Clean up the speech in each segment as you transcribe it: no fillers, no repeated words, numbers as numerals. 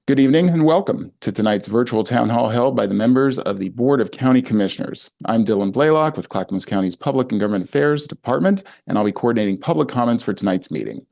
Good evening and welcome to tonight's virtual town hall held by the members of the Board of County Commissioners. I'm Dylan Blaylock with Clackamas County's Public and Government Affairs Department, and I'll be coordinating public comments for tonight's meeting.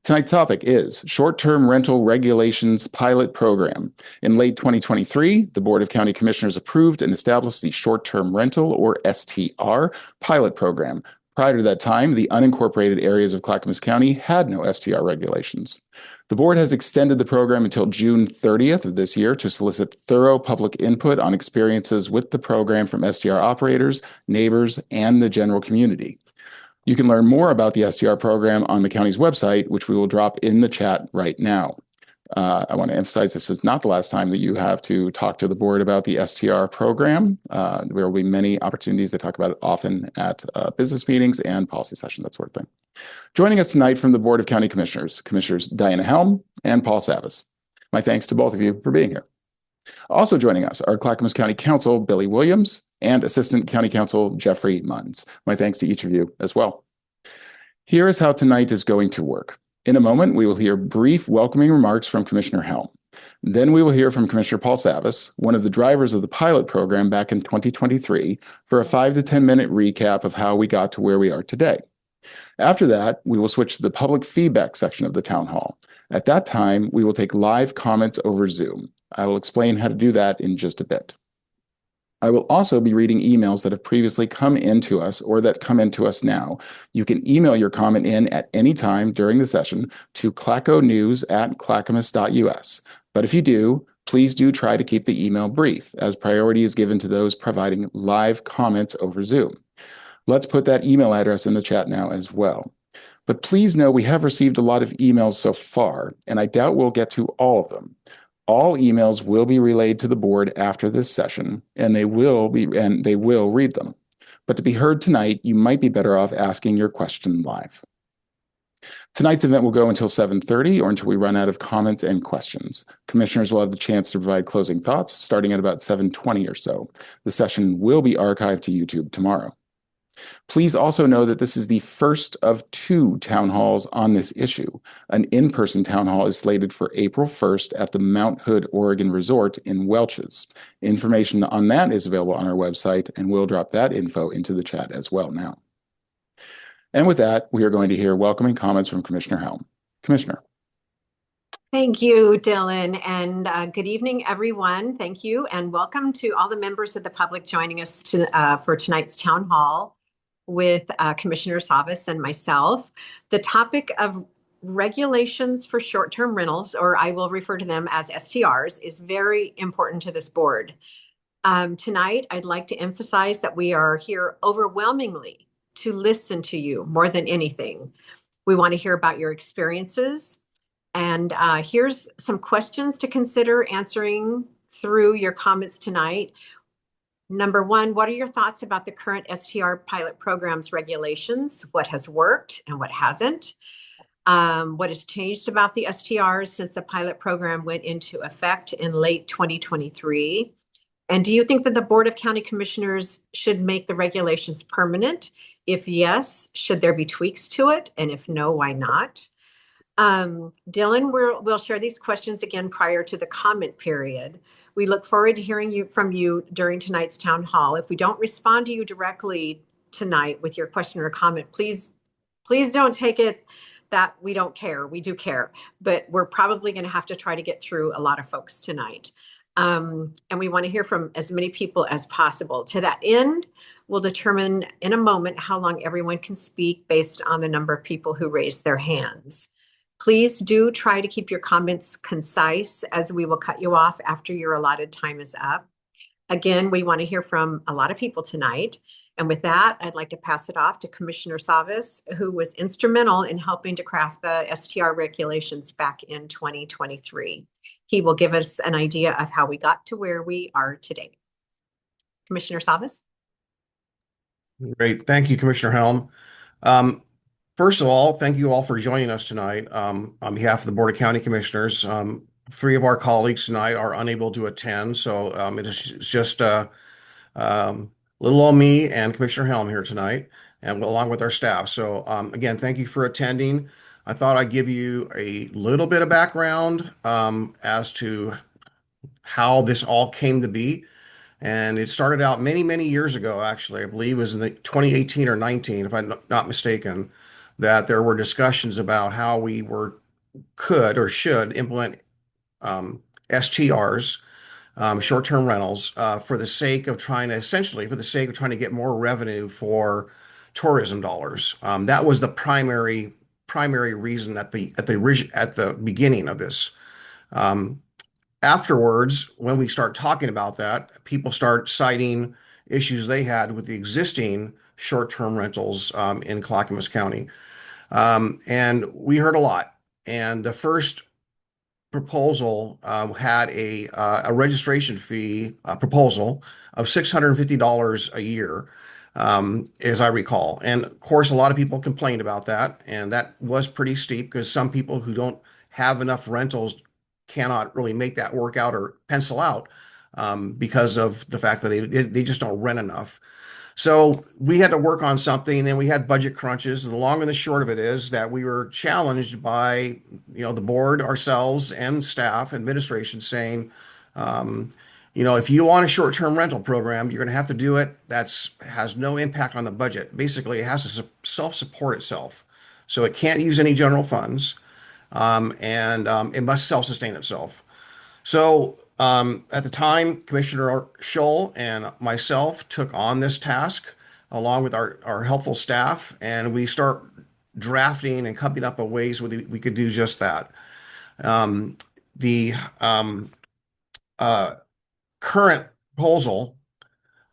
Tonight's topic is Short-Term Rental Regulations Pilot Program. In late 2023, the Board of County Commissioners approved and established the Short-Term Rental, or STR, pilot program. Prior to that time, the unincorporated areas of Clackamas County had no STR regulations. The board has extended the program until June 30th of this year to solicit thorough public input on experiences with the program from STR operators, neighbors, and the general community. You can learn more about the STR program on the county's website, which we will drop in the chat right now. I want to emphasize this is not the last time that you have to talk to the board about the STR program. There will be many opportunities to talk about it often at business meetings and policy sessions, that sort of thing. Joining us tonight from the Board of County Commissioners, Commissioners Diana Helm and Paul Savas. My thanks to both of you for being here. Also joining us are Clackamas County Counsel Billy Williams and Assistant County Counsel Jeffrey Munns. My thanks to each of you as well. Here is how tonight is going to work. In a moment, we will hear brief welcoming remarks from Commissioner Helm. Then we will hear from Commissioner Paul Savas, one of the drivers of the pilot program back in 2023, for a 5 to 10 minute recap of how we got to where we are today. After that, we will switch to the public feedback section of the town hall. At that time, we will take live comments over Zoom. I will explain how to do that in just a bit. I will also be reading emails that have previously come into us or that come into us now. You can email your comment in at any time during the session to clackonews@clackamas.us. But if you do, please do try to keep the email brief, as priority is given to those providing live comments over Zoom. Let's put that email address in the chat now as well. But please know we have received a lot of emails so far, and I doubt we'll get to all of them. All emails will be relayed to the board after this session, and they will read them. But to be heard tonight, you might be better off asking your question live. Tonight's event will go until 7:30 or until we run out of comments and questions. Commissioners will have the chance to provide closing thoughts starting at about 7:20 or so. The session will be archived to YouTube tomorrow. Please also know that this is the first of 2 town halls on this issue. An in-person town hall is slated for April 1st at the Mount Hood, Oregon Resort in Welches. Information on that is available on our website, and we'll drop that info into the chat as well now. And with that, we are going to hear welcoming comments from Commissioner Helm. Commissioner. Thank you, Dylan, and good evening, everyone. Thank you, and welcome to all the members of the public joining us for tonight's town hall with Commissioner Savas and myself. The topic of regulations for short-term rentals, or I will refer to them as STRs, is very important to this board. Tonight, I'd like to emphasize that we are here overwhelmingly to listen to you more than anything. We want to hear about your experiences, and here's some questions to consider answering through your comments tonight. Number 1, what are your thoughts about the current STR pilot program's regulations? What has worked and what hasn't? What has changed about the STRs since the pilot program went into effect in late 2023? And do you think that the Board of County Commissioners should make the regulations permanent? If yes, should there be tweaks to it? And if no, why not? Dylan, we'll share these questions again prior to the comment period. We look forward to hearing from you during tonight's town hall. If we don't respond to you directly tonight with your question or comment, please don't take it that we don't care. We do care, but we're probably going to have to try to get through a lot of folks tonight. And we want to hear from as many people as possible. To that end, we'll determine in a moment how long everyone can speak based on the number of people who raise their hands. Please do try to keep your comments concise, as we will cut you off after your allotted time is up. Again, we want to hear from a lot of people tonight. And with that, I'd like to pass it off to Commissioner Savas, who was instrumental in helping to craft the STR regulations back in 2023. He will give us an idea of how we got to where we are today. Commissioner Savas? Great. Thank you, Commissioner Helm. First of all, thank you all for joining us tonight. On behalf of the Board of County Commissioners, 3 of our colleagues tonight are unable to attend, so it is just little old me and Commissioner Helm here tonight, and along with our staff. So again, thank you for attending. I thought I'd give you a little bit of background as to how this all came to be. And it started out many, many years ago, actually. I believe it was in the 2018 or 19, if I'm not mistaken, that there were discussions about how we could or should implement STRs, short-term rentals, for the sake of essentially for the sake of trying to get more revenue for tourism dollars. That was the primary reason at the beginning of this. Um, Afterwards, when we start talking about that, people start citing issues they had with the existing short-term rentals in Clackamas County. And we heard a lot. And the first proposal had a registration fee proposal of $650 a year, as I recall. And of course, a lot of people complained about that, and that was pretty steep because some people who don't have enough rentals cannot really make that work out or pencil out because of the fact that they just don't rent enough. So we had to work on something, and we had budget crunches. And the long and the short of it is that we were challenged by, the board, ourselves, and staff, administration saying, if you want a short-term rental program, you're going to have to do it. That's has no impact on the budget. Basically, it has to self-support itself. So it can't use any general funds, and it must self-sustain itself. So at the time, Commissioner Scholl and myself took on this task along with our helpful staff, and we start drafting and coming up with ways we could do just that. The current proposal,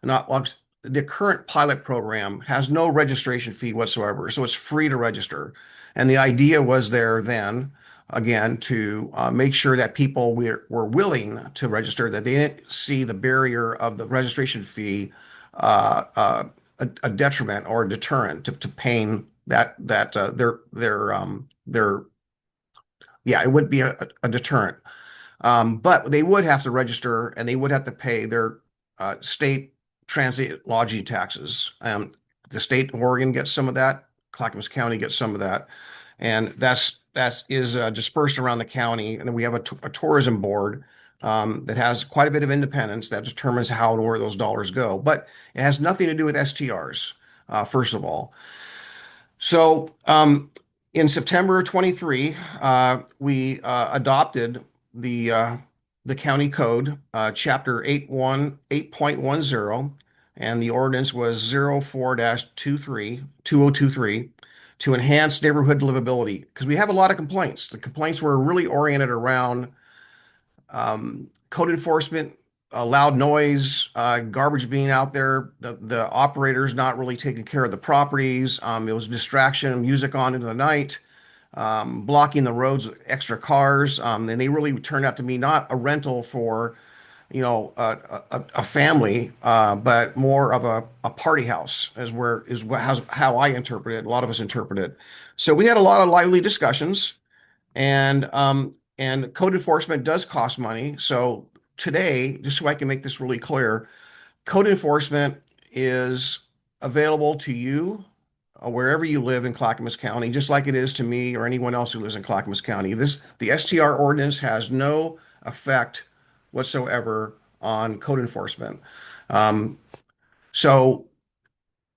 not well, the current pilot program has no registration fee whatsoever, so it's free to register. And the idea was there then, again, to make sure that people were willing to register, that they didn't see the barrier of the registration fee a detriment or a deterrent to paying their yeah, it would be a deterrent. But they would have to register and they would have to pay their state transit lodging taxes. The state of Oregon gets some of that. Clackamas County gets some of that, and that is dispersed around the county. And then we have a tourism board that has quite a bit of independence that determines how and where those dollars go. But it has nothing to do with STRs, first of all. So in September of 23, we adopted the county code, chapter 8.10, and the ordinance was 04-2023 to enhance neighborhood livability because we have a lot of complaints. The complaints were really oriented around code enforcement, loud noise, garbage being out there, the operators not really taking care of the properties. It was distraction, music on into the night, blocking the roads with extra cars. And they really turned out to be not a rental for, a family, but more of a party house how I interpret it. A lot of us interpret it. So we had a lot of lively discussions, and code enforcement does cost money. So today, just so I can make this really clear, code enforcement is available to you wherever you live in Clackamas County, just like it is to me or anyone else who lives in Clackamas County. The STR ordinance has no effect whatsoever on code enforcement. So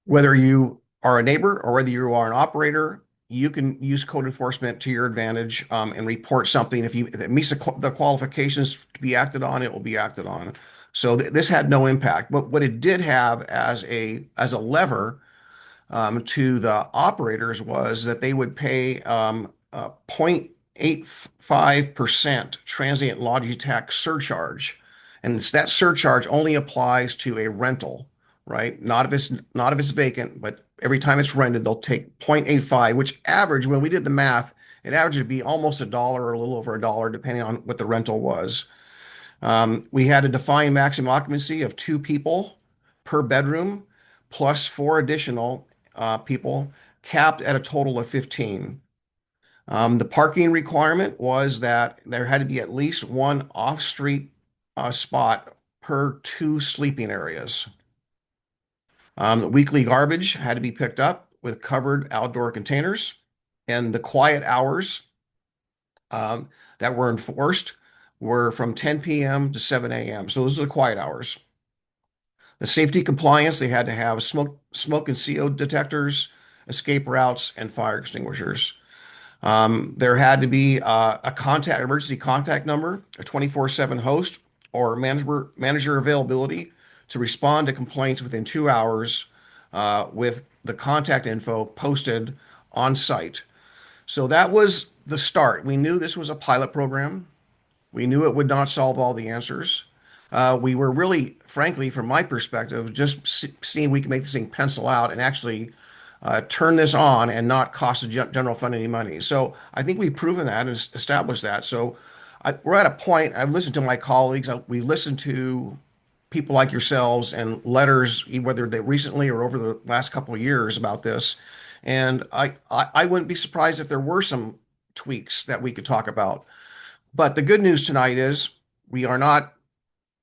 whether you are a neighbor or whether you are an operator, you can use code enforcement to your advantage and report something. If it meets the qualifications to be acted on, it will be acted on. So this had no impact. But what it did have as a lever to the operators was that they would pay 0.85% transient lodging tax surcharge. And that surcharge only applies to a rental, right? Not if it's vacant, but every time it's rented, they'll take 0.85, which when we did the math, it averaged to be almost $1 or a little over $1, depending on what the rental was. We had a defined maximum occupancy of 2 people per bedroom, plus 4 additional people, capped at a total of 15. The parking requirement was that there had to be at least one off-street spot per 2 sleeping areas. The weekly garbage had to be picked up with covered outdoor containers. And the quiet hours that were enforced were from 10 p.m. to 7 a.m. So those are the quiet hours. The safety compliance, they had to have smoke and CO detectors, escape routes, and fire extinguishers. There had to be a emergency contact number, a 24/7 host, or manager availability to respond to complaints within 2 hours with the contact info posted on site. So that was the start. We knew this was a pilot program. We knew it would not solve all the answers. We were really, frankly, from my perspective, just seeing we could make this thing pencil out and actually turn this on and not cost the general fund any money. So I think we've proven that and established that. So we're at a point, I've listened to my colleagues, we listened to people like yourselves and letters, whether they recently or over the last couple of years about this. And I wouldn't be surprised if there were some tweaks that we could talk about. But the good news tonight is we are not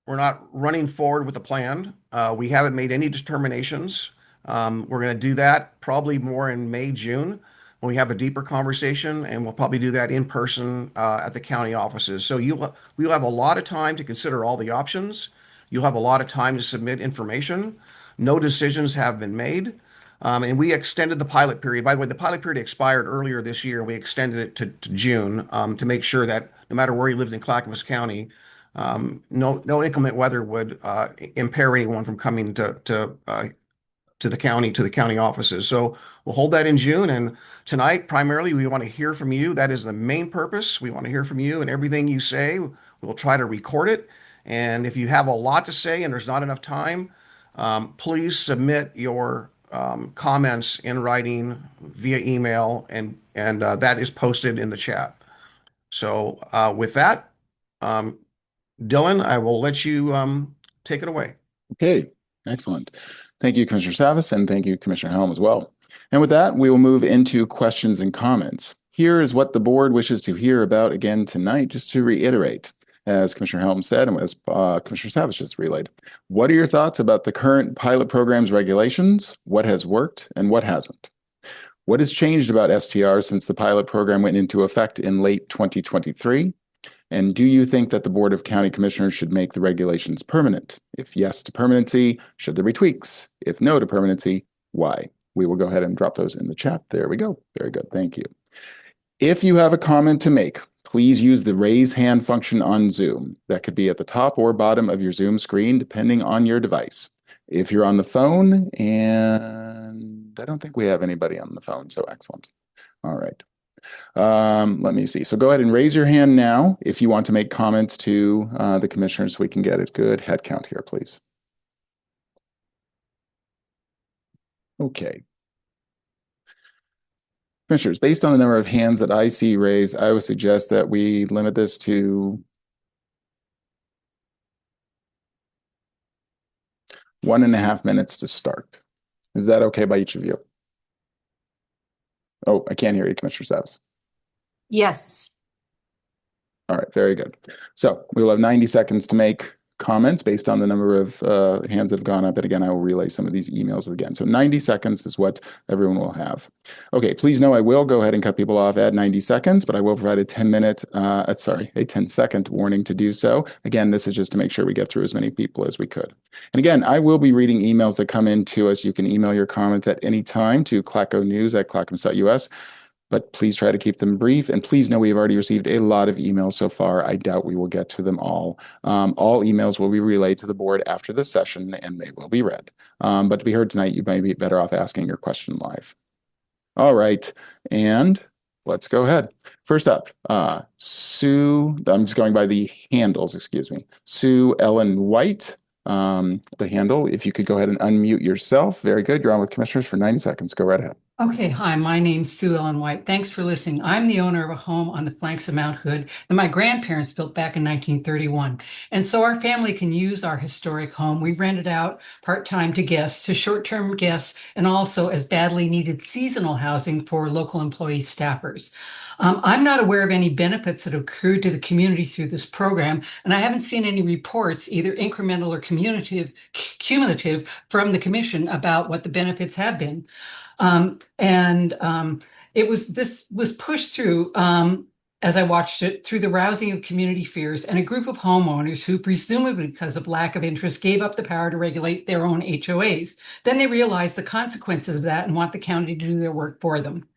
we're not running forward with the plan. We haven't made any determinations. We're going to do that probably more in May, June, when we have a deeper conversation, and we'll probably do that in person at the county offices. So we'll have a lot of time to consider all the options. You'll have a lot of time to submit information. No decisions have been made. And we extended the pilot period. By the way, the pilot period expired earlier this year. We extended it to June to make sure that no matter where you lived in Clackamas County, no inclement weather would impair anyone from coming to the county offices. So we'll hold that in June. And tonight, primarily, we want to hear from you. That is the main purpose. We want to hear from you, and everything you say, we'll try to record it. And if you have a lot to say and there's not enough time, please submit your comments in writing via email, and that is posted in the chat. So with that, Dylan, I will let you take it away. Okay, excellent. Thank you, Commissioner Savas, and thank you, Commissioner Helm, as well. And with that, we will move into questions and comments. Here is what the board wishes to hear about again tonight, just to reiterate, as Commissioner Helm said, and as Commissioner Savas just relayed. What are your thoughts about the current pilot program's regulations? What has worked and what hasn't? What has changed about STR since the pilot program went into effect in late 2023? And do you think that the Board of County Commissioners should make the regulations permanent? If yes to permanency, should there be tweaks? If no to permanency, why? We will go ahead and drop those in the chat. There we go. Very good. Thank you. If you have a comment to make, please use the raise hand function on Zoom. That could be at the top or bottom of your Zoom screen, depending on your device. If you're on the phone, and I don't think we have anybody on the phone, so excellent. All right. Let me see. So go ahead and raise your hand now if you want to make comments to the commissioners so we can get a good head count here, please. Okay. Commissioners, based on the number of hands that I see raised, I would suggest that we limit this to 1.5 minutes to start. Is that okay by each of you? Oh, I can't hear you, Commissioner Savas. Yes. All right, very good. So we will have 90 seconds to make comments based on the number of hands that have gone up. And again, I will relay some of these emails again. So 90 seconds is what everyone will have. Okay, please know I will go ahead and cut people off at 90 seconds, but I will provide a 10-second warning to do so. Again, this is just to make sure we get through as many people as we could. And again, I will be reading emails that come in to us. You can email your comments at any time to clackonews@clackamas.us. But please try to keep them brief. And please know we have already received a lot of emails so far. I doubt we will get to them all. All emails will be relayed to the board after this session, and they will be read. But to be heard tonight, you may be better off asking your question live. All right, and let's go ahead. First up, Sue, I'm just going by the handles, excuse me. Sue Ellen White, the handle. If you could go ahead and unmute yourself. Very good. You're on with commissioners for 90 seconds. Go right ahead. Okay, hi, my name's Sue Ellen White. Thanks for listening. I'm the owner of a home on the flanks of Mount Hood that my grandparents built back in 1931. And so our family can use our historic home. We rent it out part-time to guests, to short-term guests, and also as badly needed seasonal housing for local employees, staffers. I'm not aware of any benefits that accrued to the community through this program, and I haven't seen any reports, either incremental or cumulative, from the commission about what the benefits have been. This was pushed through, as I watched it, through the rousing of community fears and a group of homeowners who, presumably because of lack of interest, gave up the power to regulate their own HOAs. Then they realized the consequences of that and want the county to do their work for them.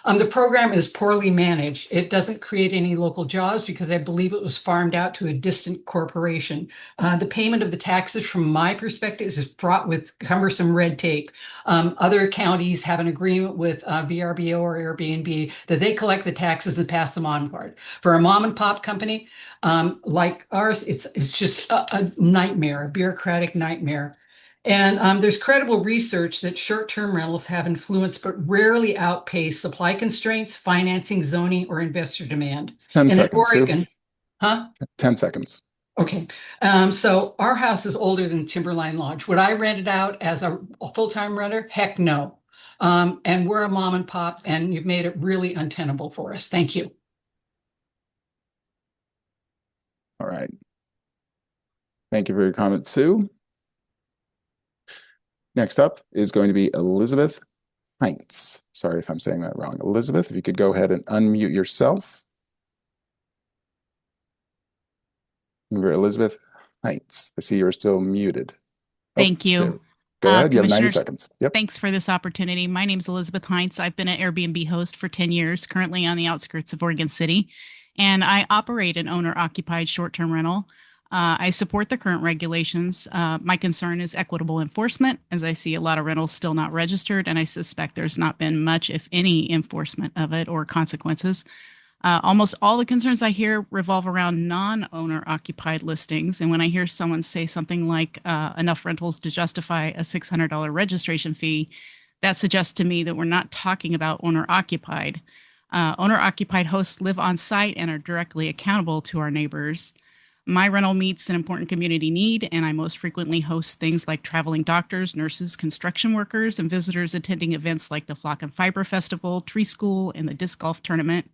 The program is poorly managed. It doesn't create any local jobs because I believe it was farmed out to a distant corporation. The payment of the taxes, from my perspective, is fraught with cumbersome red tape. Other counties have an agreement with VRBO or Airbnb that they collect the taxes and pass them onward. For a mom and pop company like ours, it's just a nightmare, a bureaucratic nightmare. And there's credible research that short-term rentals have influenced but rarely outpace supply constraints, financing, zoning, or investor demand. 10 And in seconds, Sue. Oregon, huh? 10 seconds. Okay. So our house is older than Timberline Lodge. Would I rent it out as a full-time renter? Heck no. And we're a mom and pop, and you've made it really untenable for us. Thank you. All right. Thank you for your comment, Sue. Next up is going to be Elizabeth Heinz. Sorry if I'm saying that wrong. Elizabeth, if you could go ahead and unmute yourself. You're Elizabeth Heinz. I see you're still muted. Thank you. There. Go ahead. You have 90 Commissioners, seconds. Yep. Thanks for this opportunity. My name is Elizabeth Heinz. I've been an Airbnb host for 10 years, currently on the outskirts of Oregon City, and I operate an owner-occupied short-term rental. I support the current regulations. My concern is equitable enforcement, as I see a lot of rentals still not registered, and I suspect there's not been much, if any, enforcement of it or consequences. Almost all the concerns I hear revolve around non-owner occupied listings. And when I hear someone say something like enough rentals to justify a $600 registration fee, that suggests to me that we're not talking about owner occupied. Owner occupied hosts live on site and are directly accountable to our neighbors. My rental meets an important community need, and I most frequently host things like traveling doctors, nurses, construction workers, and visitors attending events like the Flock and Fiber Festival, Tree School, and the Disc Golf Tournament.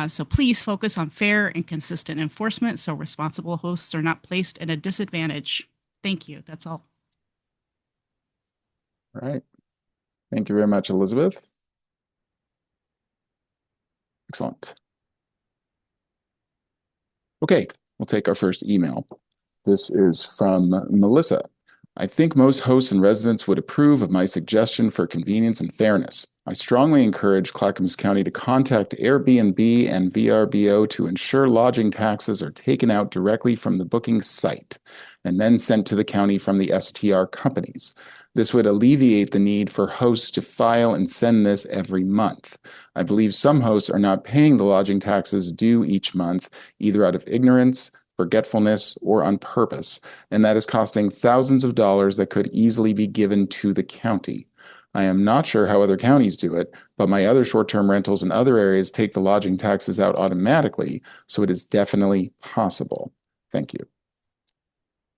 So please focus on fair and consistent enforcement so responsible hosts are not placed at a disadvantage. Thank you. That's all. All right. Thank you very much, Elizabeth. Excellent. Okay, we'll take our first email. This is from Melissa. I think most hosts and residents would approve of my suggestion for convenience and fairness. I strongly encourage Clackamas County to contact Airbnb and VRBO to ensure lodging taxes are taken out directly from the booking site and then sent to the county from the STR companies. This would alleviate the need for hosts to file and send this every month. I believe some hosts are not paying the lodging taxes due each month, either out of ignorance, forgetfulness, or on purpose, and that is costing thousands of dollars that could easily be given to the county. I am not sure how other counties do it, but my other short-term rentals in other areas take the lodging taxes out automatically, so it is definitely possible. Thank you.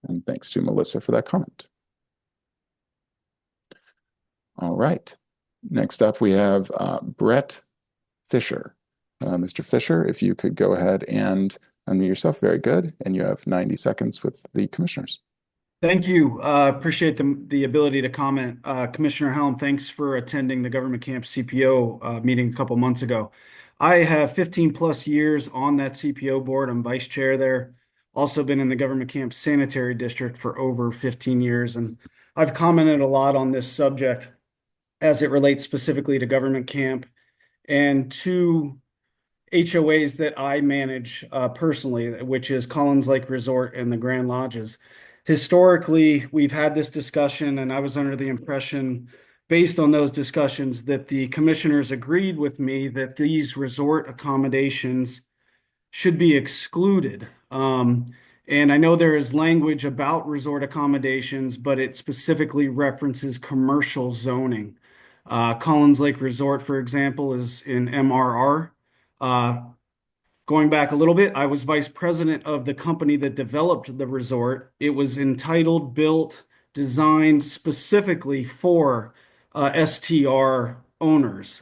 And thanks to Melissa for that comment. All right. Next up, we have Brett Fisher. Mr. Fisher, if you could go ahead and unmute yourself. Very good. And you have 90 seconds with the commissioners. Thank you. Appreciate the ability to comment. Commissioner Helm, thanks for attending the Government Camp CPO meeting a couple months ago. I have 15 plus years on that CPO board. I'm vice chair there. Also been in the Government Camp Sanitary District for over 15 years. And I've commented a lot on this subject as it relates specifically to Government Camp and to HOAs that I manage personally, which is Collins Lake Resort and the Grand Lodges. Historically, we've had this discussion, and I was under the impression, based on those discussions, that the commissioners agreed with me that these resort accommodations should be excluded. And I know there is language about resort accommodations, but it specifically references commercial zoning. Collins Lake Resort, for example, is in MRR. Going back a little bit, I was vice president of the company that developed the resort. It was entitled, built, designed specifically for STR owners.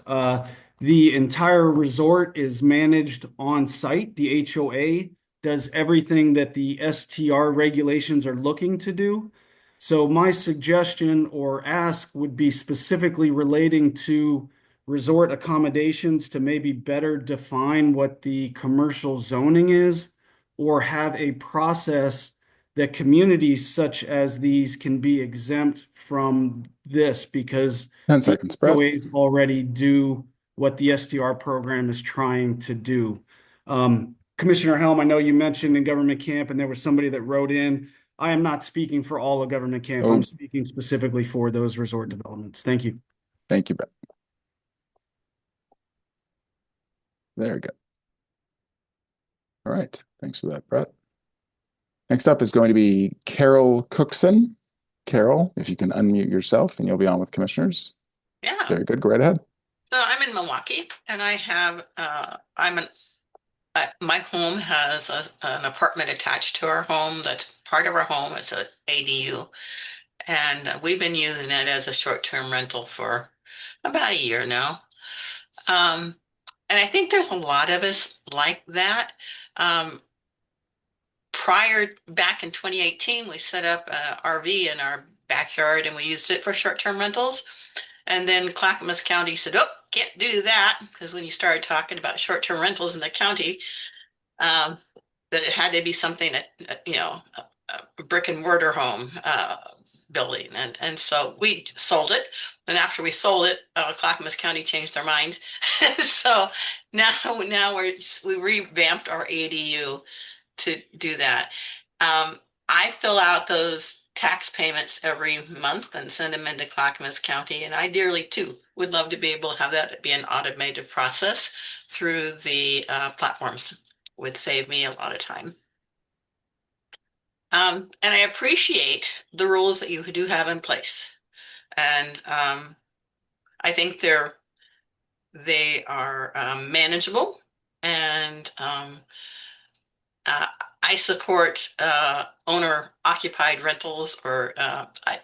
The entire resort is managed on site. The HOA does everything that the STR regulations are looking to do. So my suggestion or ask would be specifically relating to resort accommodations to maybe better define what the commercial zoning is, or have a process that communities such as these can be exempt from this, because 10 the seconds, Brett. HOAs already do what the STR program is trying to do. Commissioner Helm, I know you mentioned in government camp, and there was somebody that wrote in. I am not speaking for all of government camp. Oh. I'm speaking specifically for those resort developments. Thank you. Thank you, Brett. Very good. All right. Thanks for that, Brett. Next up is going to be Carol Cookson. Carol, if you can unmute yourself and you'll be on with commissioners. Yeah. Very good. Go right ahead. So I'm in Milwaukee, and I have my home has an apartment attached to our home. That's part of our home. It's a ADU, and we've been using it as a short-term rental for about a year now. And I think there's a lot of us like that. Back in 2018, we set up a RV in our backyard, and we used it for short-term rentals. And then Clackamas County said, "Oh, can't do that," because when you started talking about short-term rentals in the county, that it had to be something that, a brick and mortar home building. And so we sold it. And after we sold it, Clackamas County changed their mind. So now we revamped our ADU to do that. I fill out those tax payments every month and send them into Clackamas County. And I dearly too would love to be able to have that be an automated process through the platforms. Would save me a lot of time. And I appreciate the rules that you do have in place. And I think they are manageable, and I support owner-occupied rentals, or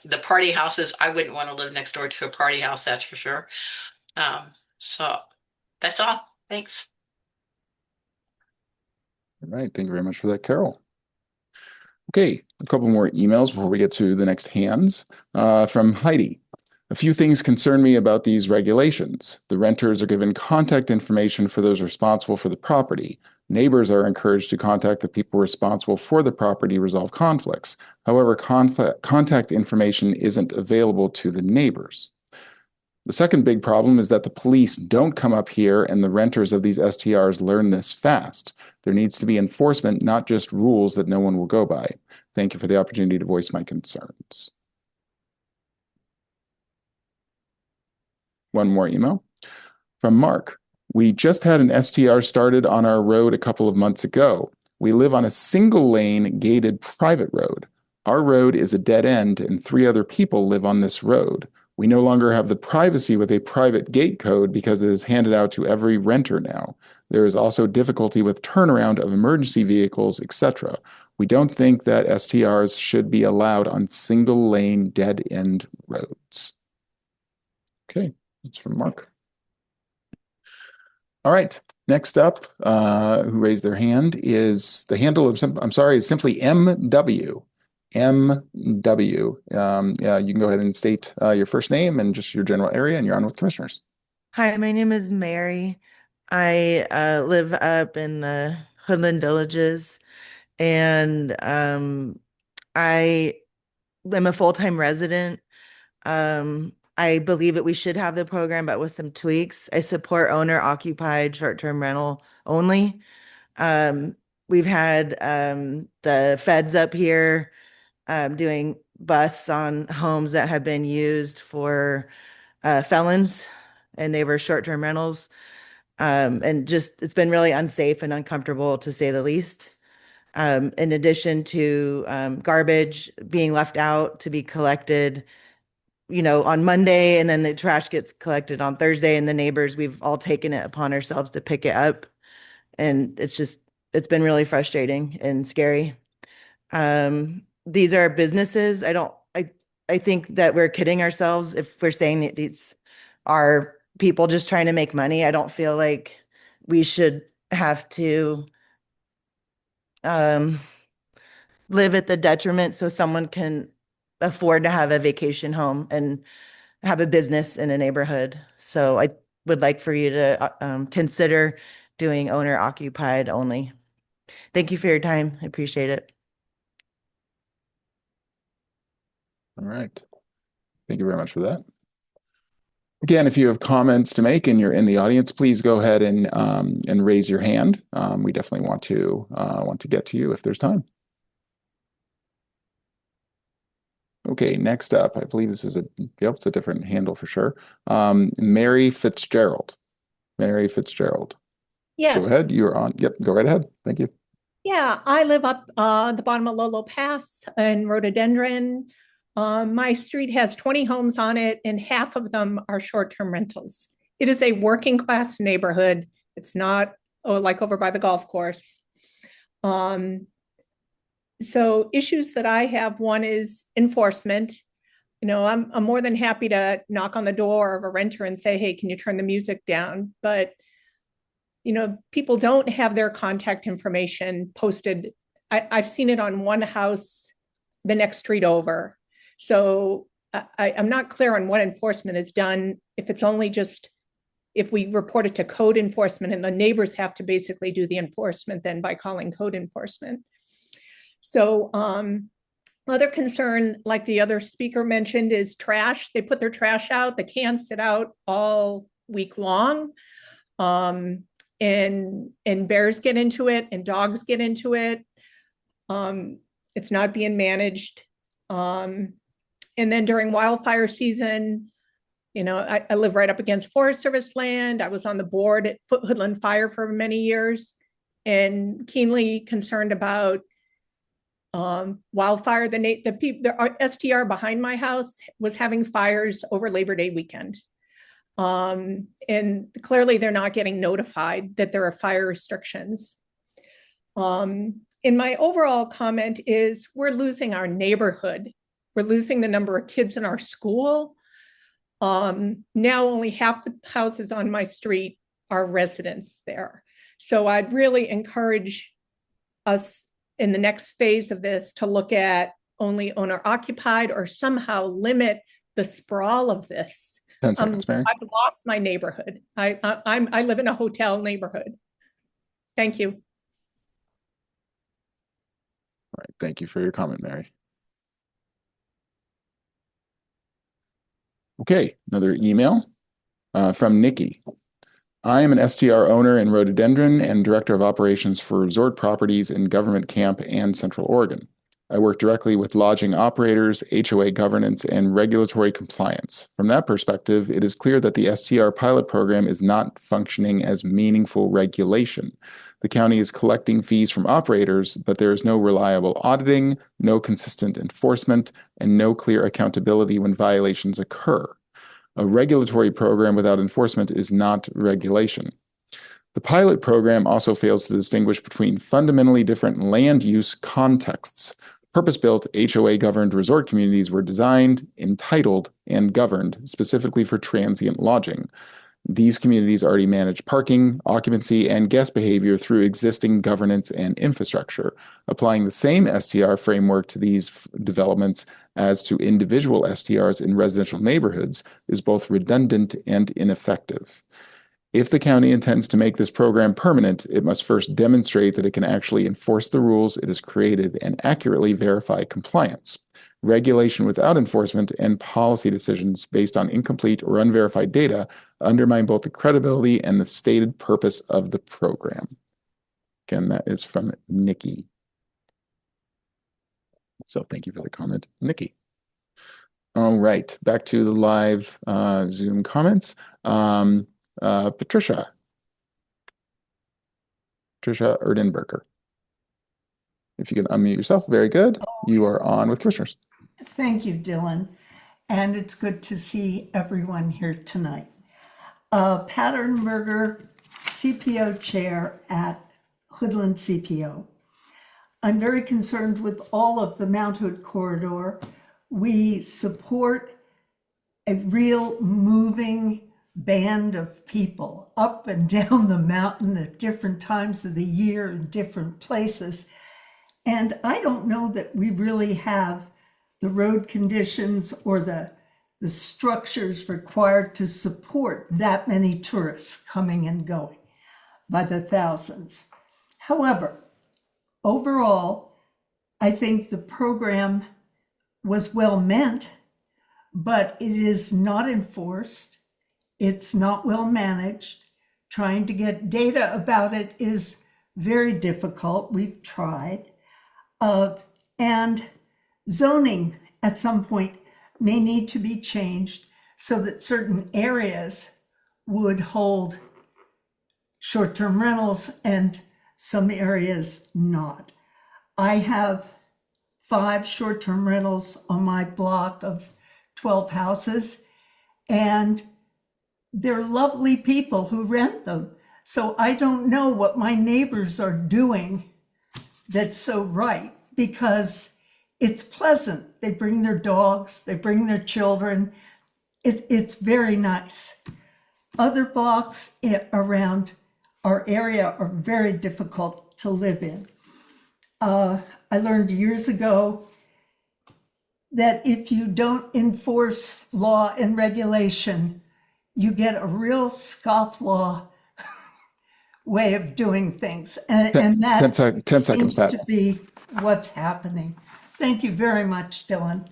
the party houses. I wouldn't want to live next door to a party house, that's for sure. So that's all. Thanks. All right. Thank you very much for that, Carol. Okay, a couple more emails before we get to the next hands. From Heidi. A few things concern me about these regulations. The renters are given contact information for those responsible for the property. Neighbors are encouraged to contact the people responsible for the property to resolve conflicts. However, contact information isn't available to the neighbors. The second big problem is that the police don't come up here, and the renters of these STRs learn this fast. There needs to be enforcement, not just rules that no one will go by. Thank you for the opportunity to voice my concerns. One more email from Mark. We just had an STR started on our road a couple of months ago. We live on a single lane gated private road. Our road is a dead end, and 3 other people live on this road. We no longer have the privacy with a private gate code because it is handed out to every renter now. There is also difficulty with turnaround of emergency vehicles, etc. We don't think that STRs should be allowed on single lane dead end roads. Okay, that's from Mark. All right, next up, who raised their hand is the handle of, is simply MW. MW. Yeah, you can go ahead and state your first name and just your general area, and you're on with commissioners. Hi, my name is Mary. I live up in the Hoodland Villages, and I am a full-time resident. I believe that we should have the program, but with some tweaks. I support owner-occupied short-term rental only. We've had the feds up here doing busts on homes that have been used for felons, and they were short-term rentals. And just, it's been really unsafe and uncomfortable, to say the least. In addition to garbage being left out to be collected, on Monday, and then the trash gets collected on Thursday, and the neighbors, we've all taken it upon ourselves to pick it up. And it's been really frustrating and scary. These are businesses. I think that we're kidding ourselves if we're saying that these are people just trying to make money. I don't feel like we should have to live at the detriment so someone can afford to have a vacation home and have a business in a neighborhood. So would like for you to consider doing owner occupied only. Thank you for your time. I appreciate it. All right. Thank you very much for that. Again, if you have comments to make and you're in the audience, please go ahead and raise your hand. We definitely want to get to you if there's time. Okay, next up, I believe this is it's a different handle for sure. Mary Fitzgerald. Mary Fitzgerald. Yes. Go ahead. You're on. Yep. Go right ahead. Thank you. Yeah, I live up the bottom of Lolo Pass in Rhododendron. My street has 20 homes on it, and half of them are short-term rentals. It is a working class neighborhood. It's not like over by the golf course. So issues that I have, one is enforcement. You know, I'm more than happy to knock on the door of a renter and say, hey, can you turn the music down? But you know, people don't have their contact information posted. I've seen it on one house the next street over. So I'm not clear on what enforcement is done. If it's only just, if we report it to code enforcement and the neighbors have to basically do the enforcement then by calling code enforcement. So other concern, like the other speaker mentioned, is trash. They put their trash out. The cans sit out all week long. And bears get into it and dogs get into it. It's not being managed. And then during wildfire season, you know, I live right up against Forest Service land. I was on the board at Hoodland Fire for many years and keenly concerned about wildfire. The STR behind my house was having fires over Labor Day weekend. And clearly they're not getting notified that there are fire restrictions. And my overall comment is we're losing our neighborhood. We're losing the number of kids in our school. Now only half the houses on my street are residents there. So I'd really encourage us in the next phase of this to look at only owner occupied or somehow limit the sprawl of this. 10 seconds, Mary. I've lost my neighborhood. I live in a hotel neighborhood. Thank you. All right. Thank you for your comment, Mary. Okay, another email from Nikki. I am an STR owner in Rhododendron and Director of Operations for Resort Properties in Government Camp and Central Oregon. I work directly with lodging operators, HOA governance, and regulatory compliance. From that perspective, it is clear that the STR pilot program is not functioning as meaningful regulation. The county is collecting fees from operators, but there is no reliable auditing, no consistent enforcement, and no clear accountability when violations occur. A regulatory program without enforcement is not regulation. The pilot program also fails to distinguish between fundamentally different land use contexts. Purpose-built HOA-governed resort communities were designed, entitled, and governed specifically for transient lodging. These communities already manage parking, occupancy, and guest behavior through existing governance and infrastructure. Applying the same STR framework to these developments as to individual STRs in residential neighborhoods is both redundant and ineffective. If the county intends to make this program permanent, it must first demonstrate that it can actually enforce the rules it has created and accurately verify compliance. Regulation without enforcement and policy decisions based on incomplete or unverified data undermine both the credibility and the stated purpose of the program. Again, that is from Nikki. So thank you for the comment, Nikki. All right, back to the live Zoom comments. Patricia Erdenberger. If you can unmute yourself, very good. You are on with commissioners. Thank you, Dylan. And it's good to see everyone here tonight. Pat Erdenberger, CPO chair at Hoodland CPO. I'm very concerned with all of the Mount Hood corridor. We support a real moving band of people up and down the mountain at different times of the year in different places. And I don't know that we really have the road conditions or the the structures required to support that many tourists coming and going by the thousands. However, overall, I think the program was well meant, but it is not enforced. It's not well managed. Trying to get data about it is very difficult. We've tried. And zoning at some point may need to be changed so that certain areas would hold short-term rentals and some areas not. I have 5 short-term rentals on my block of 12 houses, and they're lovely people who rent them. So I don't know what my neighbors are doing that's so right, because it's pleasant. They bring their dogs, they bring their children. It's very nice. Other blocks around our area are very difficult to live in. I learned years ago that if you don't enforce law and regulation, you get a real scofflaw way of doing things. And that 10 seconds, seems Pat. to be what's happening. Thank you very much, Dylan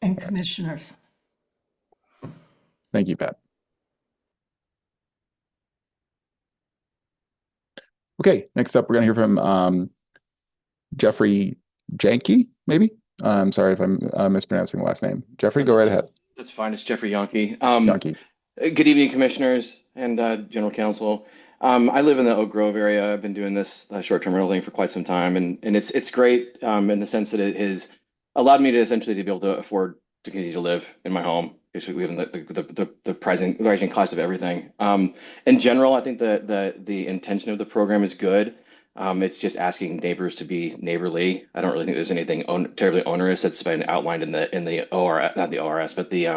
and commissioners. Thank you, Pat. Okay, next up, we're going to hear from Jeffrey Janke, maybe? I'm sorry if I'm mispronouncing the last name. Jeffrey, go right ahead. That's fine. It's Jeffrey Yonke. Yonke. Good evening, commissioners and general counsel. I live in the Oak Grove area. I've been doing this short-term rental thing for quite some time, and it's great in the sense that it has allowed me to essentially be able to afford to continue to live in my home, basically given the rising cost of everything. In general, I think the intention of the program is good. It's just asking neighbors to be neighborly. I don't really think there's anything terribly onerous that's been outlined in the ORS, not the ORS, but the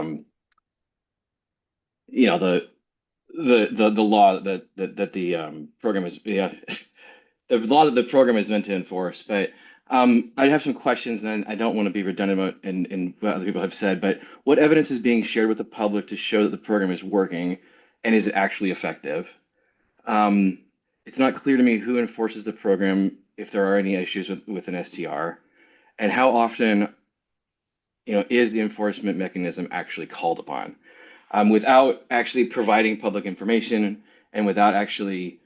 law that the program is the law that the program is meant to enforce. But I have some questions, and I don't want to be redundant in what other people have said. But what evidence is being shared with the public to show that the program is working, and is it actually effective? It's not clear to me who enforces the program, if there are any issues with an STR, and how often, is the enforcement mechanism actually called upon, without actually providing public information and without actually,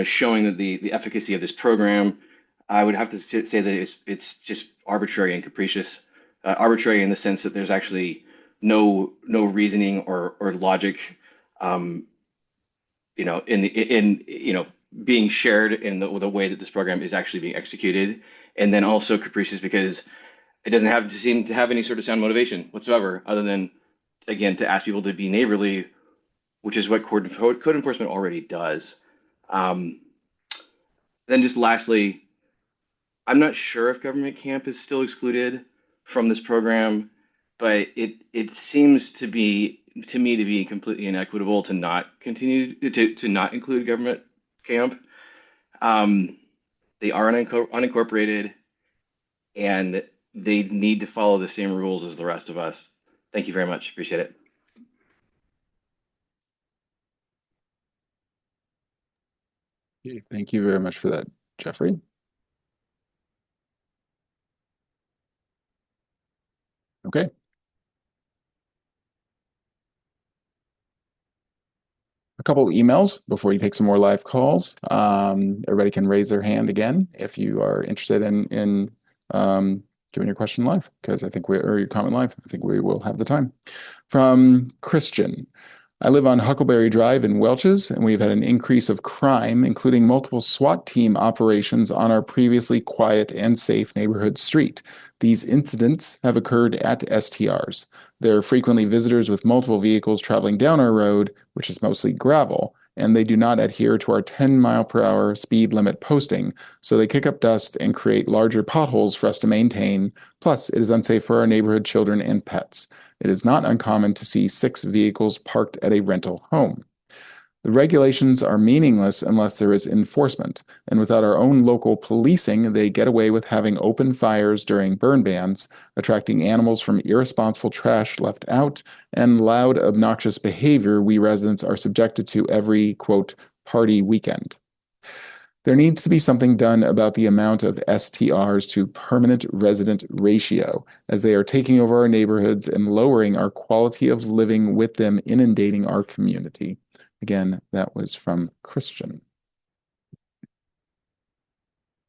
showing that the efficacy of this program. I would have to say that it's just arbitrary and capricious, arbitrary in the sense that there's actually no reasoning or logic, being shared in the way that this program is actually being executed, and then also capricious because it doesn't seem to have any sort of sound motivation whatsoever, other than, again, to ask people to be neighborly, which is what code enforcement already does. Then just lastly, I'm not sure if government camp is still excluded from this program, but it seems to me to be completely inequitable to not continue to not include government camp. They are unincorporated, and they need to follow the same rules as the rest of us. Thank you very much. Appreciate it. Okay, thank you very much for that, Jeffrey. Okay. A couple emails before you take some more live calls. Everybody can raise their hand again if you are interested in giving your question live, because or your comment live. I think we will have the time. From Christian. I live on Huckleberry Drive in Welches, and we've had an increase of crime, including multiple SWAT team operations on our previously quiet and safe neighborhood street. These incidents have occurred at STRs. There are frequently visitors with multiple vehicles traveling down our road, which is mostly gravel, and they do not adhere to our 10-mile-per-hour speed limit posting, so they kick up dust and create larger potholes for us to maintain. Plus, it is unsafe for our neighborhood children and pets. It is not uncommon to see 6 vehicles parked at a rental home. The regulations are meaningless unless there is enforcement, and without our own local policing, they get away with having open fires during burn bans, attracting animals from irresponsible trash left out, and loud, obnoxious behavior we residents are subjected to every, quote, party weekend. There needs to be something done about the amount of STRs to permanent resident ratio, as they are taking over our neighborhoods and lowering our quality of living with them, inundating our community. Again, that was from Christian.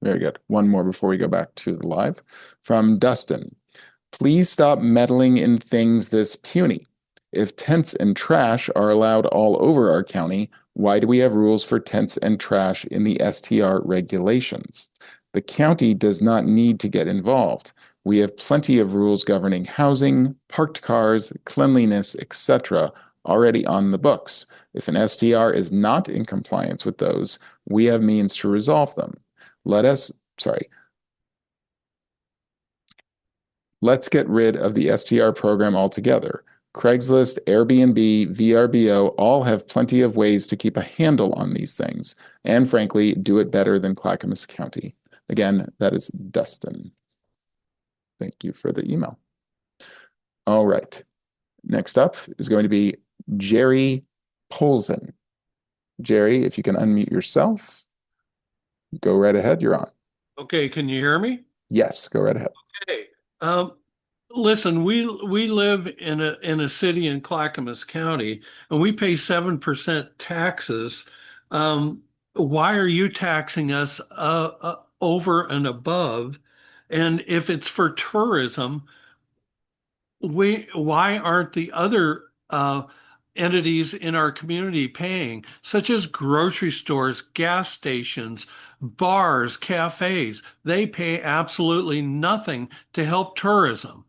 Very good. One more before we go back to the live. From Dustin. Please stop meddling in things this puny. If tents and trash are allowed all over our county, why do we have rules for tents and trash in the STR regulations? The county does not need to get involved. We have plenty of rules governing housing, parked cars, cleanliness, etc. already on the books. If an STR is not in compliance with those, we have means to resolve them. Let's get rid of the STR program altogether. Craigslist, Airbnb, VRBO all have plenty of ways to keep a handle on these things, and frankly, do it better than Clackamas County. Again, that is Dustin. Thank you for the email. All right. Next up is going to be Jerry Polzin. Jerry, if you can unmute yourself, go right ahead. You're on. Okay, can you hear me? Yes, go right ahead. Okay. Listen, we live in a city in Clackamas County, and we pay 7% taxes. Why are you taxing us over and above? And if it's for tourism, why aren't the other entities in our community paying, such as grocery stores, gas stations, bars, cafes? They pay absolutely nothing to help tourism.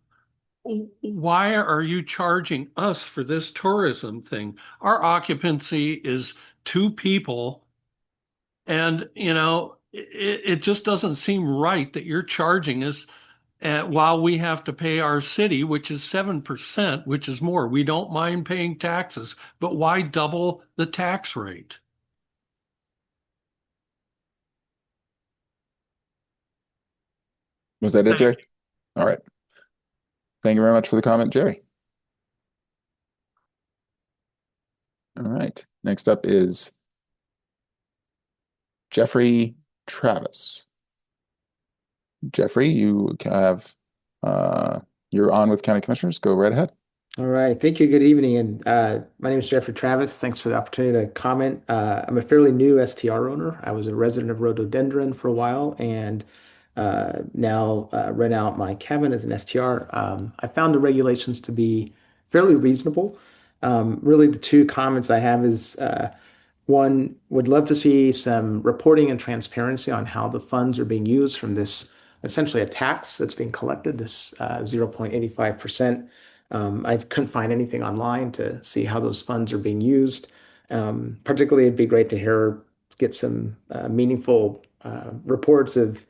Why are you charging us for this tourism thing? Our occupancy is 2 people, and it just doesn't seem right that you're charging us while we have to pay our city, which is 7%, which is more. We don't mind paying taxes, but why double the tax rate? Was that it, Jerry? All right. Thank you very much for the comment, Jerry. All right. Next up is Jeffrey Travis. Jeffrey, you have you're on with County Commissioners. Go right ahead. All right. Thank you. Good evening. And my name is Jeffrey Travis. Thanks for the opportunity to comment. I'm a fairly new STR owner. I was a resident of Rhododendron for a while, and now rent out my cabin as an STR. I found the regulations to be fairly reasonable. Really, the 2 comments I have is one, would love to see some reporting and transparency on how the funds are being used from this, essentially a tax that's being collected, this 0.85%. I couldn't find anything online to see how those funds are being used. Particularly, it'd be great to get some meaningful reports of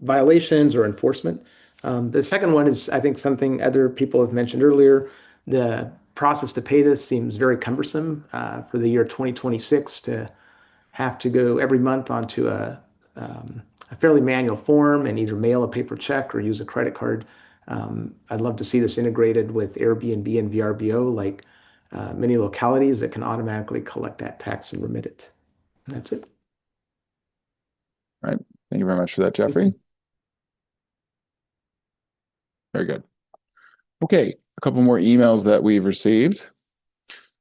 violations or enforcement. The second one is, I think, something other people have mentioned earlier. The process to pay this seems very cumbersome for the year 2026 to have to go every month onto a fairly manual form and either mail a paper check or use a credit card. I'd love to see this integrated with Airbnb and VRBO, like many localities that can automatically collect that tax and remit it. And that's it. All right. Thank you very much for that, Jeffrey. Very good. Okay, a couple more emails that we've received.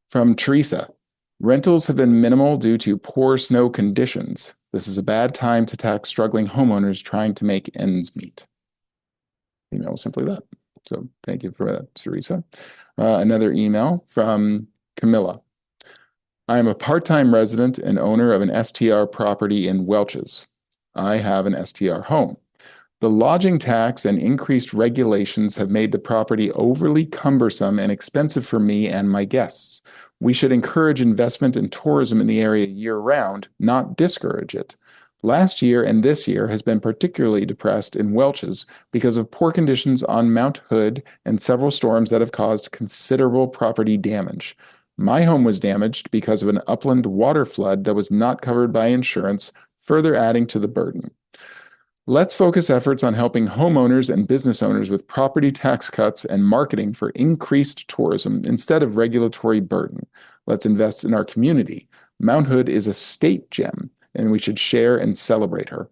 From Teresa. Rentals have been minimal due to poor snow conditions. This is a bad time to tax struggling homeowners trying to make ends meet. Email simply that. So thank you for that, Teresa. Another email from Camilla. I am a part-time resident and owner of an STR property in Welches. I have an STR home. The lodging tax and increased regulations have made the property overly cumbersome and expensive for me and my guests. We should encourage investment in tourism in the area year-round, not discourage it. Last year and this year has been particularly depressed in Welches because of poor conditions on Mount Hood and several storms that have caused considerable property damage. My home was damaged because of an upland water flood that was not covered by insurance, further adding to the burden. Let's focus efforts on helping homeowners and business owners with property tax cuts and marketing for increased tourism instead of regulatory burden. Let's invest in our community. Mount Hood is a state gem, and we should share and celebrate her.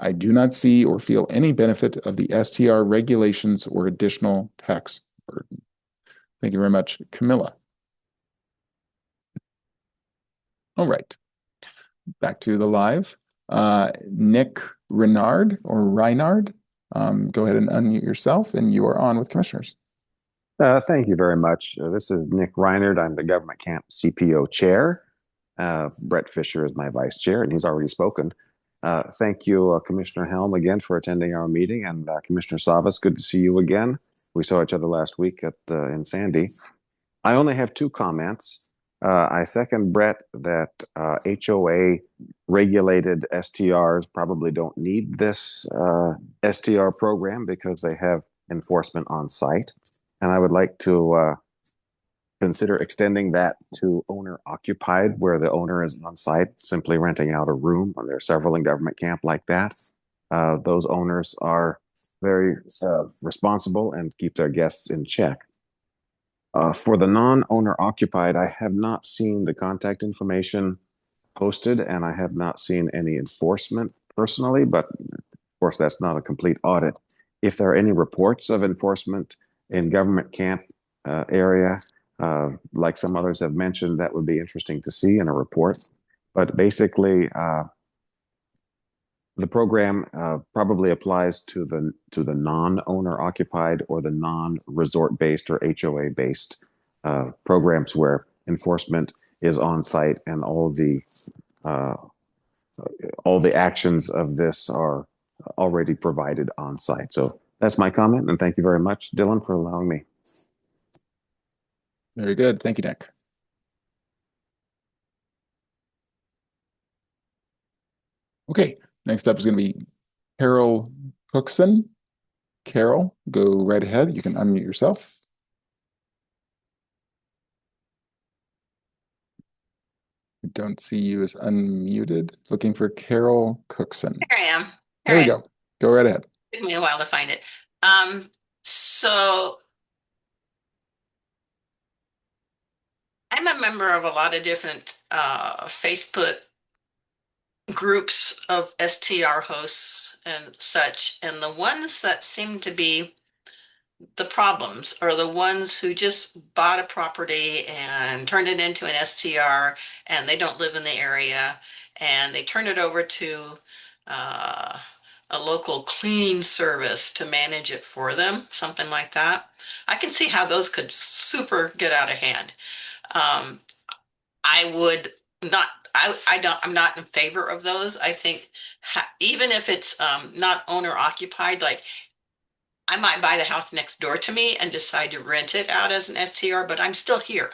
I do not see or feel any benefit of the STR regulations or additional tax burden. Thank you very much, Camilla. All right, back to the live. Nick Renard or Reinard, go ahead and unmute yourself, and you are on with commissioners. Thank you very much. This is Nick Reinard. I'm the Government Camp CPO chair. Brett Fisher is my vice chair, and he's already spoken. Thank you, Commissioner Helm, again for attending our meeting, and Commissioner Savas, good to see you again. We saw each other last week in Sandy. I only have 2 comments. I second Brett that HOA regulated STRs probably don't need this STR program because they have enforcement on site. And I would like to consider extending that to owner occupied, where the owner is on site simply renting out a room. And there are several in government camp like that. Those owners are very responsible and keep their guests in check. For the non-owner occupied, I have not seen the contact information posted, and I have not seen any enforcement personally, but of course that's not a complete audit. If there are any reports of enforcement in government camp area, like some others have mentioned, that would be interesting to see in a report. But basically, the program probably applies to the non-owner occupied or the non-resort based or HOA based programs where enforcement is on site and all the actions of this are already provided on site. So that's my comment, and thank you very much, Dylan, for allowing me. Very good. Thank you, Nick. Okay. Next up is going to be Carol Cookson. Carol, go right ahead. You can unmute yourself. I don't see you as unmuted. Looking for Carol Cookson. Here I am. There we go. Go right ahead. Took me a while to find it. So I'm a member of a lot of different Facebook groups of STR hosts and such, and the ones that seem to be the problems are the ones who just bought a property and turned it into an STR, and they don't live in the area, and they turn it over to a local clean service to manage it for them, something like that. I can see how those could super get out of hand. I would not, I'm not in favor of those. I think even if it's not owner occupied, like I might buy the house next door to me and decide to rent it out as an STR, but I'm still here.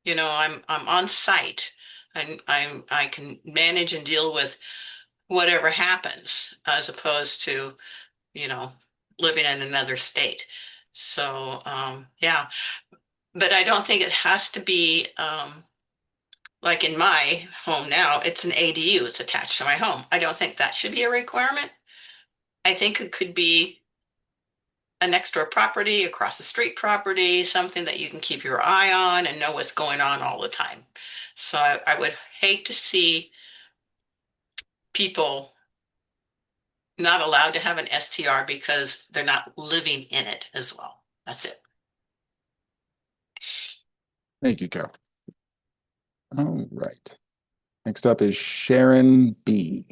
You know, I'm on site, and I can manage and deal with whatever happens, as opposed to, you know, living in another state. So yeah, but I don't think it has to be like in my home now, it's an ADU, it's attached to my home. I don't think that should be a requirement. I think it could be a next door property, across the street property, something that you can keep your eye on and know what's going on all the time. So I would hate to see people not allowed to have an STR because they're not living in it as well. That's it. Thank you, Carol. All right. Next up is Sharon B.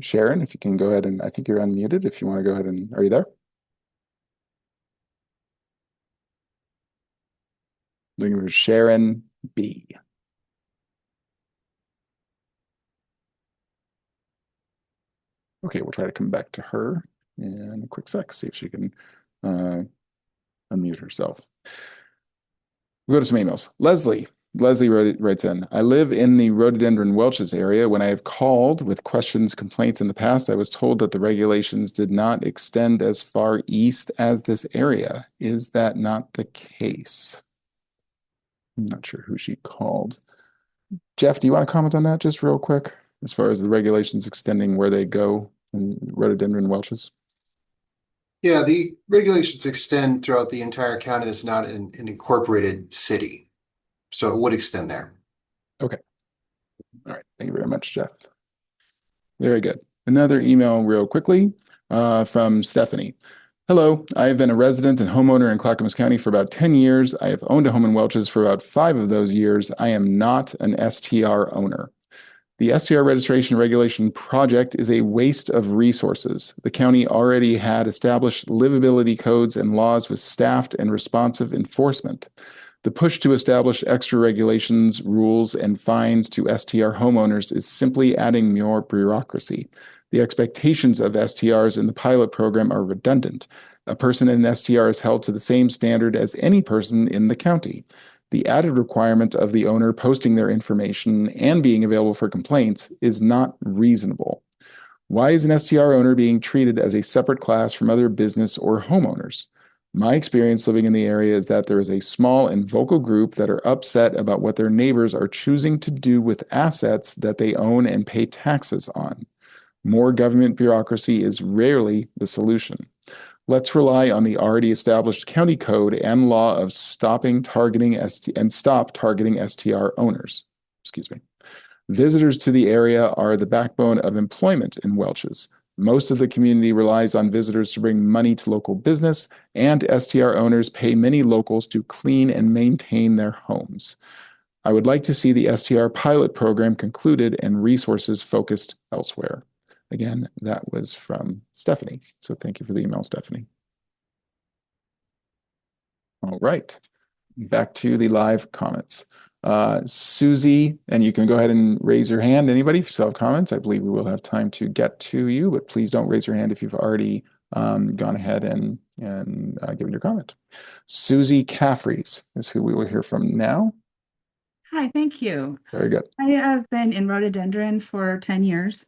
Sharon, if you can go ahead and, I think you're unmuted. If you want to go ahead and, are you there? Looking for Sharon B. Okay, we'll try to come back to her in a quick sec, see if she can unmute herself. We'll go to some emails. Leslie writes in, I live in the rhododendron Welch's area. When I have called with questions, complaints in the past, I was told that the regulations did not extend as far east as this area. Is that not the case? I'm not sure who she called. Jeff, do you want to comment on that just real quick, as far as the regulations extending where they go in rhododendron Welches? Yeah, the regulations extend throughout the entire county that's not an incorporated city. So it would extend there. Okay. All right. Thank you very much, Jeff. Very good. Another email real quickly from Stephanie. Hello, I have been a resident and homeowner in Clackamas County for about 10 years. I have owned a home in Welches for about 5 of those years. I am not an STR owner. The STR registration regulation project is a waste of resources. The county already had established livability codes and laws with staffed and responsive enforcement. The push to establish extra regulations, rules, and fines to STR homeowners is simply adding more bureaucracy. The expectations of STRs in the pilot program are redundant. A person in an STR is held to the same standard as any person in the county. The added requirement of the owner posting their information and being available for complaints is not reasonable. Why is an STR owner being treated as a separate class from other business or homeowners? My experience living in the area is that there is a small and vocal group that are upset about what their neighbors are choosing to do with assets that they own and pay taxes on. More government bureaucracy is rarely the solution. Let's rely on the already established county code and law of stop targeting STR owners. Excuse me. Visitors to the area are the backbone of employment in Welches. Most of the community relies on visitors to bring money to local business, and STR owners pay many locals to clean and maintain their homes. I would like to see the STR pilot program concluded and resources focused elsewhere. Again, that was from Stephanie. So thank you for the email, Stephanie. All right, back to the live comments. Susie, and you can go ahead and raise your hand. Anybody, if you still have comments, I believe we will have time to get to you, but please don't raise your hand if you've already gone ahead and given your comment. Susie Caffreys is who we will hear from now. Hi, thank you. Very good. I have been in rhododendron for 10 years.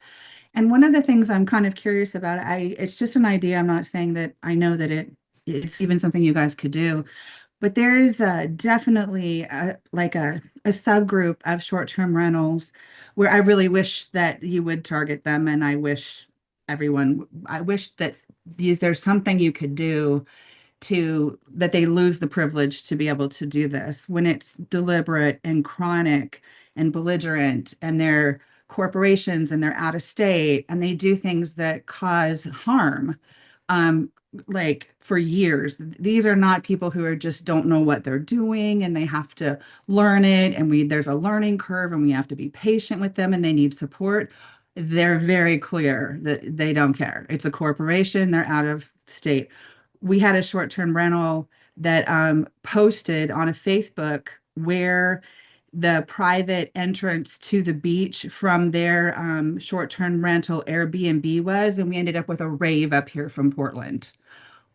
And one of the things I'm kind of curious about, it's just an idea. I'm not saying that I know that it's even something you guys could do, but there is definitely a subgroup of short-term rentals where I really wish that you would target them. And I wish that there's something you could do that they lose the privilege to be able to do this when it's deliberate and chronic and belligerent, and they're corporations and they're out of state and they do things that cause harm like for years. These are not people who just don't know what they're doing, and they have to learn it, and there's a learning curve, and we have to be patient with them, and they need support. They're very clear that they don't care. It's a corporation, they're out of state. We had a short-term rental that posted on a Facebook where the private entrance to the beach from their short-term rental Airbnb was, and we ended up with a rave up here from Portland.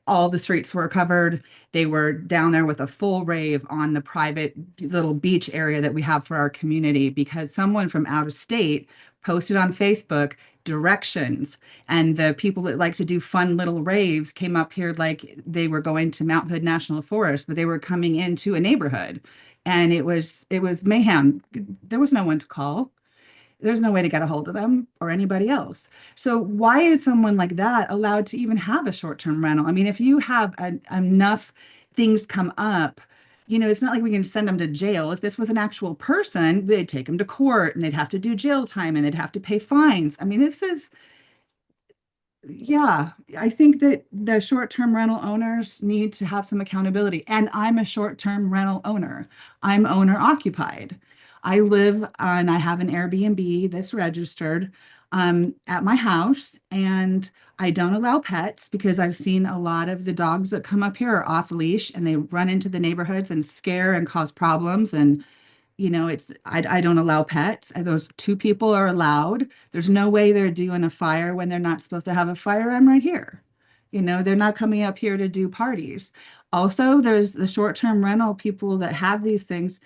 All the streets were covered. They were down there with a full rave on the private little beach area that we have for our community, because someone from out of state posted on Facebook directions, and the people that like to do fun little raves came up here like they were going to Mount Hood National Forest, but they were coming into a neighborhood. And it was mayhem. There was no one to call. There's no way to get a hold of them or anybody else. So why is someone like that allowed to even have a short-term rental? I mean, if you have enough things come up, it's not like we can send them to jail. If this was an actual person, they'd take them to court and they'd have to do jail time and they'd have to pay fines. I mean, I think that the short-term rental owners need to have some accountability. And I'm a short-term rental owner. I'm owner occupied. I live and I have an Airbnb that's registered at my house, and I don't allow pets because I've seen a lot of the dogs that come up here are off leash and they run into the neighborhoods and scare and cause problems. And I don't allow pets. Those 2 people are allowed. There's no way they're doing a fire when they're not supposed to have a fire. I'm right here. They're not coming up here to do parties. Also, there's the short-term rental people that have these things.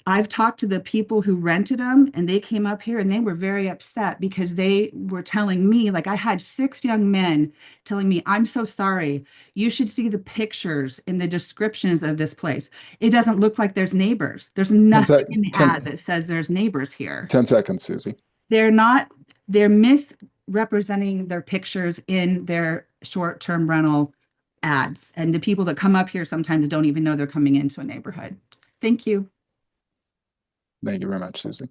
I've talked to the people who rented them, and they came up here and they were very upset because they were telling me, like, I had 6 young men telling me, I'm so sorry. You should see the pictures in the descriptions of this place. It doesn't look like there's neighbors. There's nothing in the ad that says there's neighbors here. 10 seconds, Susie. They're misrepresenting their pictures in their short-term rental ads. And the people that come up here sometimes don't even know they're coming into a neighborhood. Thank you. Thank you very much, Susie.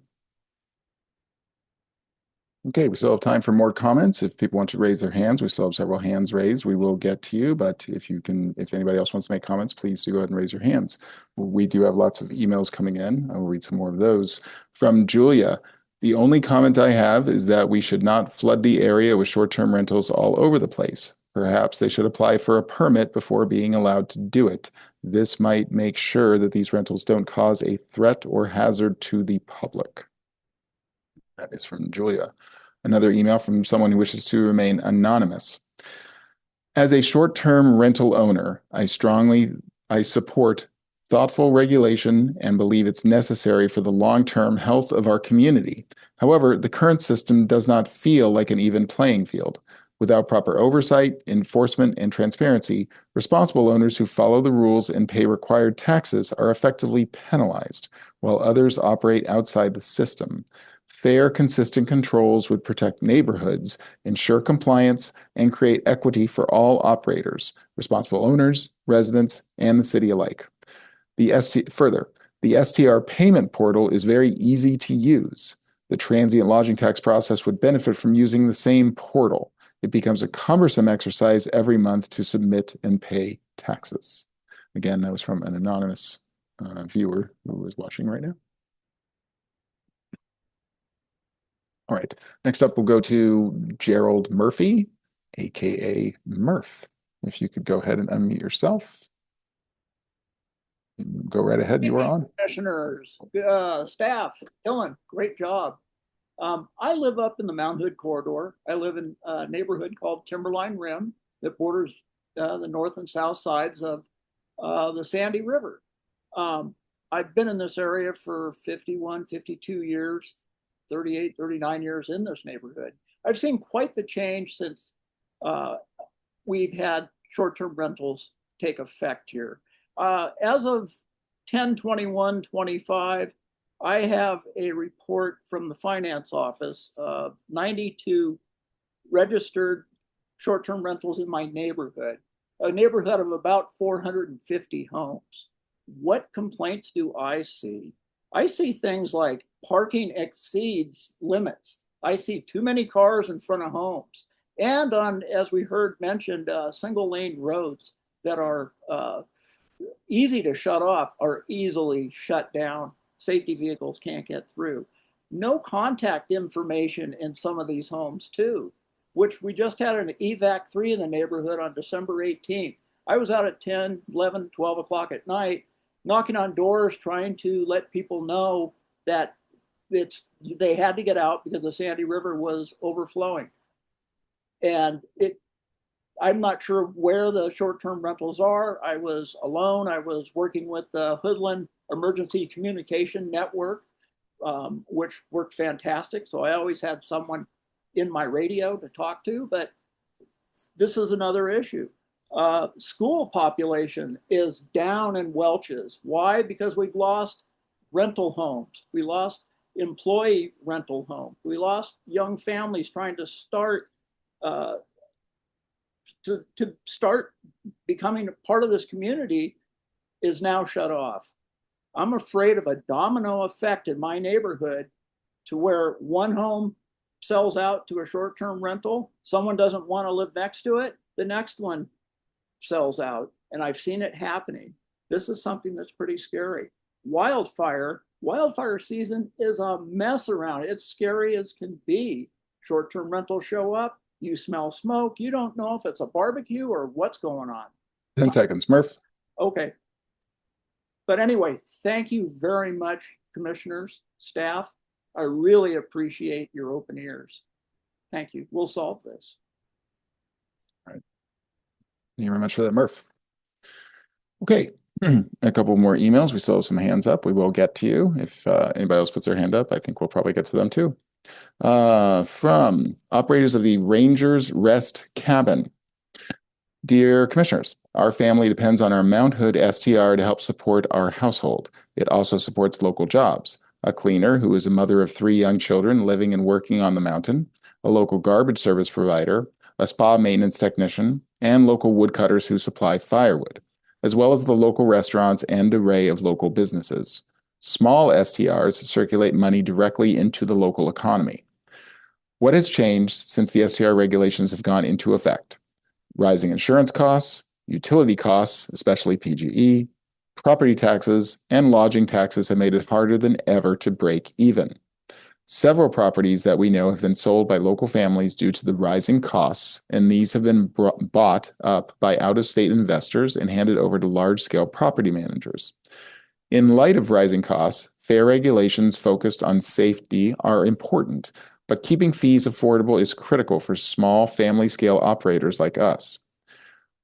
Okay, we still have time for more comments. If people want to raise their hands, we still have several hands raised. We will get to you, but if anybody else wants to make comments, please do go ahead and raise your hands. We do have lots of emails coming in. I will read some more of those. From Julia, the only comment I have is that we should not flood the area with short-term rentals all over the place. Perhaps they should apply for a permit before being allowed to do it. This might make sure that these rentals don't cause a threat or hazard to the public. That is from Julia. Another email from someone who wishes to remain anonymous. As a short-term rental owner, I support thoughtful regulation and believe it's necessary for the long-term health of our community. However, the current system does not feel like an even playing field. Without proper oversight, enforcement, and transparency, responsible owners who follow the rules and pay required taxes are effectively penalized, while others operate outside the system. Fair, consistent controls would protect neighborhoods, ensure compliance, and create equity for all operators, responsible owners, residents, and the city alike. Further, the STR payment portal is very easy to use. The transient lodging tax process would benefit from using the same portal. It becomes a cumbersome exercise every month to submit and pay taxes. Again, that was from an anonymous viewer who is watching right now. All right, next up we'll go to Gerald Murphy, aka Murph. If you could go ahead and unmute yourself. Go right ahead, you are on. Commissioners, staff, Dylan, great job. I live up in the Mount Hood corridor. I live in a neighborhood called Timberline Rim that borders the north and south sides of the Sandy River. I've been in this area for 51, 52 years, 38, 39 years in this neighborhood. I've seen quite the change since we've had short-term rentals take effect here. As of 10/21/25, I have a report from the finance office of 92 registered short-term rentals in my neighborhood, a neighborhood of about 450 homes. What complaints do I see? I see things like parking exceeds limits. I see too many cars in front of homes. And on, as we heard mentioned, single lane roads that are easy to shut off are easily shut down. Safety vehicles can't get through. No contact information in some of these homes too, which we just had an EVAC 3 in the neighborhood on December 18th. I was out at 10, 11, 12 o'clock at night, knocking on doors, trying to let people know that they had to get out because the Sandy River was overflowing. And I'm not sure where the short-term rentals are. I was alone. I was working with the Hoodland Emergency Communication Network, which worked fantastic. So I always had someone in my radio to talk to, but this is another issue. School population is down in Welch's. Why? Because we've lost rental homes. We lost employee rental homes. We lost young families trying to start to start becoming a part of this community is now shut off. I'm afraid of a domino effect in my neighborhood to where one home sells out to a short-term rental, someone doesn't want to live next to it, the next one sells out, and I've seen it happening. This is something that's pretty scary. Wildfire season is a mess around. It's scary as can be. Short-term rentals show up, you smell smoke, you don't know if it's a barbecue or what's going on. 10 seconds, Murph. Okay. But anyway, thank you very much, commissioners, staff. I really appreciate your open ears. Thank you. We'll solve this. All right. Thank you very much for that, Murph. Okay, A couple more emails. We still have some hands up. We will get to you. If anybody else puts their hand up, I think we'll probably get to them too. From operators of the Rangers Rest Cabin. Dear Commissioners, our family depends on our Mount Hood STR to help support our household. It also supports local jobs. A cleaner who is a mother of 3 young children living and working on the mountain, a local garbage service provider, a spa maintenance technician, and local woodcutters who supply firewood, as well as the local restaurants and array of local businesses. Small STRs circulate money directly into the local economy. What has changed since the STR regulations have gone into effect? Rising insurance costs, utility costs, especially PGE, property taxes, and lodging taxes have made it harder than ever to break even. Several properties that we know have been sold by local families due to the rising costs, and these have been bought up by out-of-state investors and handed over to large-scale property managers. In light of rising costs, fair regulations focused on safety are important, but keeping fees affordable is critical for small family-scale operators like us.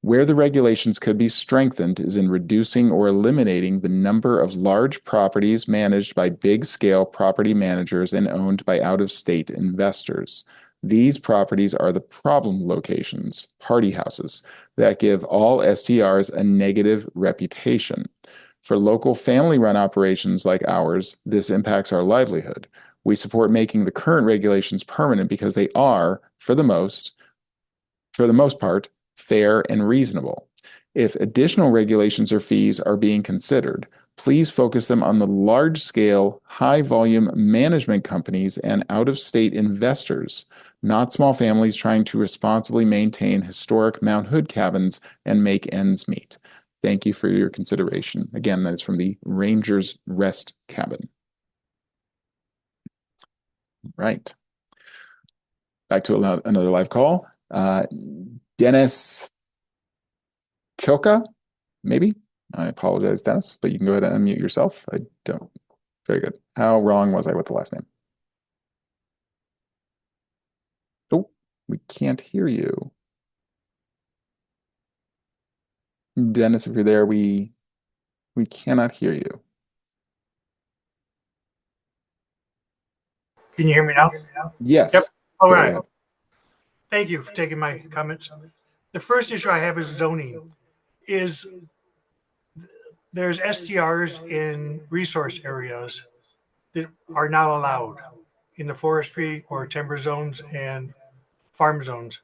Where the regulations could be strengthened is in reducing or eliminating the number of large properties managed by big-scale property managers and owned by out-of-state investors. These properties are the problem locations, party houses, that give all STRs a negative reputation. For local family-run operations like ours, this impacts our livelihood. We support making the current regulations permanent because they are, for the most part, fair and reasonable. If additional regulations or fees are being considered, please focus them on the large-scale, high-volume management companies and out-of-state investors, not small families trying to responsibly maintain historic Mount Hood cabins and make ends meet. Thank you for your consideration. Again, that is from the Rangers Rest Cabin. Right. Back to another live call. Dennis Tilka, maybe? I apologize, Dennis, but you can go ahead and unmute yourself. I don't. Very good. How wrong was I with the last name? Oh, we can't hear you. Dennis, if you're there, we cannot hear you. Can you hear me now? Yes. Yep. All Go right. ahead. Thank you for taking my comments. The first issue I have is zoning. There's STRs in resource areas that are not allowed in the forestry or timber zones and farm zones.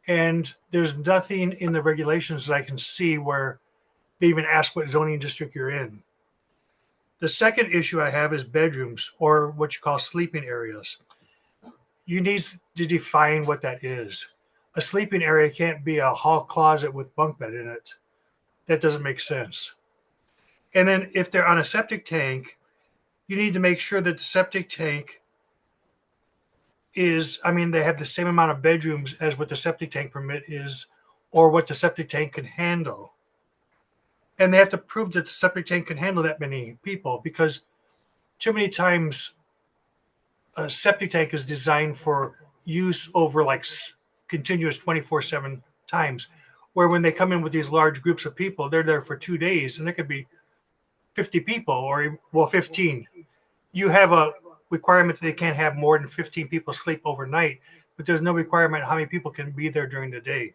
And there's nothing in the regulations that I can see where they even ask what zoning district you're in. The second issue I have is bedrooms, or what you call sleeping areas. You need to define what that is. A sleeping area can't be a hall closet with bunk bed in it. That doesn't make sense. And then if they're on a septic tank, you need to make sure that the septic tank is, they have the same amount of bedrooms as what the septic tank permit is, or what the septic tank can handle. And they have to prove that the septic tank can handle that many people, because too many times a septic tank is designed for use over like continuous 24/7 times, where when they come in with these large groups of people, they're there for 2 days, and there could be 50 people, or 15. You have a requirement that they can't have more than 15 people sleep overnight, but there's no requirement how many people can be there during the day.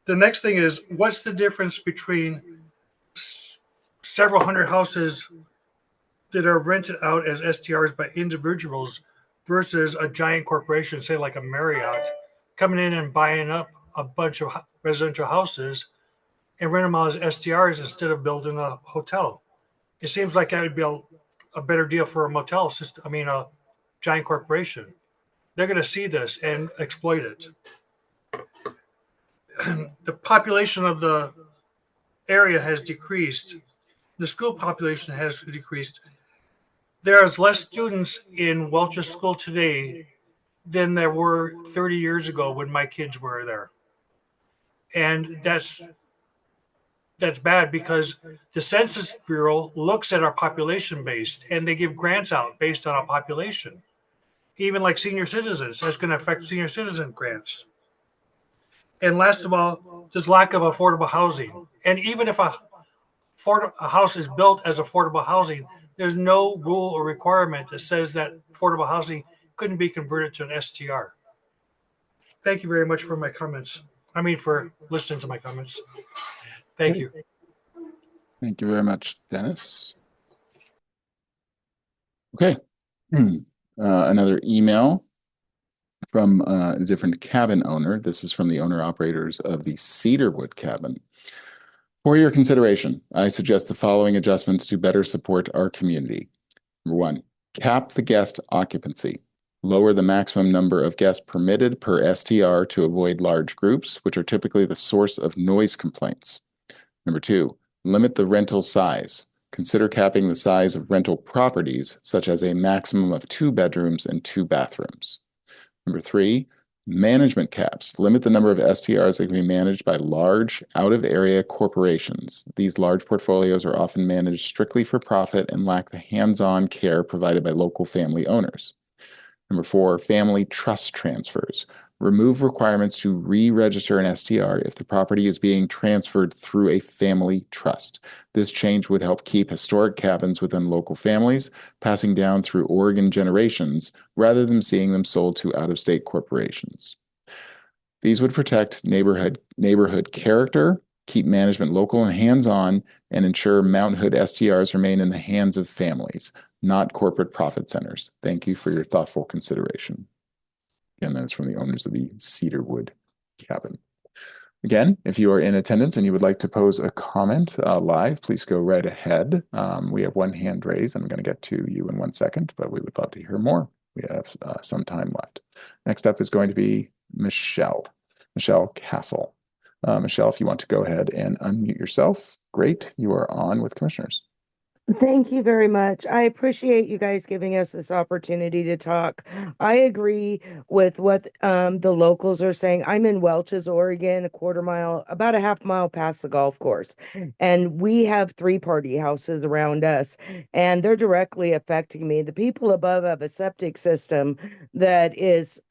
The next thing is, what's the difference between several hundred houses that are rented out as STRs by individuals versus a giant corporation, say like a Marriott, coming in and buying up a bunch of residential houses and rent them out as STRs instead of building a hotel? It seems like that would be a better deal for a motel system. A giant corporation. They're going to see this and exploit it. The population of the area has decreased. The school population has decreased. There's less students in Welch's school today than there were 30 years ago when my kids were there. And that's bad, because the Census Bureau looks at our population based, and they give grants out based on our population. Even like senior citizens, that's going to affect senior citizen grants. And last of all, there's lack of affordable housing. And even if a a house is built as affordable housing, there's no rule or requirement that says that affordable housing couldn't be converted to an STR. Thank you very much for my comments. I mean, for listening to my comments. Thank you. Thank you very much, Dennis. Okay. Another email from a different cabin owner. This is from the owner-operators of the Cedarwood cabin. For your consideration, I suggest the following adjustments to better support our community. Number one, cap the guest occupancy. Lower the maximum number of guests permitted per STR to avoid large groups, which are typically the source of noise complaints. Number two, limit the rental size. Consider capping the size of rental properties, such as a maximum of 2 bedrooms and 2 bathrooms. Number three, management caps. Limit the number of STRs that can be managed by large, out-of-area corporations. These large portfolios are often managed strictly for profit and lack the hands-on care provided by local family owners. Number four, family trust transfers. Remove requirements to re-register an STR if the property is being transferred through a family trust. This change would help keep historic cabins within local families, passing down through Oregon generations, rather than seeing them sold to out-of-state corporations. These would protect neighborhood character, keep management local and hands-on, and ensure Mount Hood STRs remain in the hands of families, not corporate profit centers. Thank you for your thoughtful consideration. Again, that's from the owners of the Cedarwood cabin. Again, if you are in attendance and you would like to pose a comment live, please go right ahead. We have one hand raised. I'm going to get to you in 1 second, but we would love to hear more. We have some time left. Next up is going to be Michelle Castle. Michelle, if you want to go ahead and unmute yourself, great. You are on with commissioners. Thank you very much. I appreciate you guys giving us this opportunity to talk. I agree with what the locals are saying. I'm in Welches, Oregon, about a half mile past the golf course. And we have 3 party houses around us, and they're directly affecting me. The people above have a septic system that is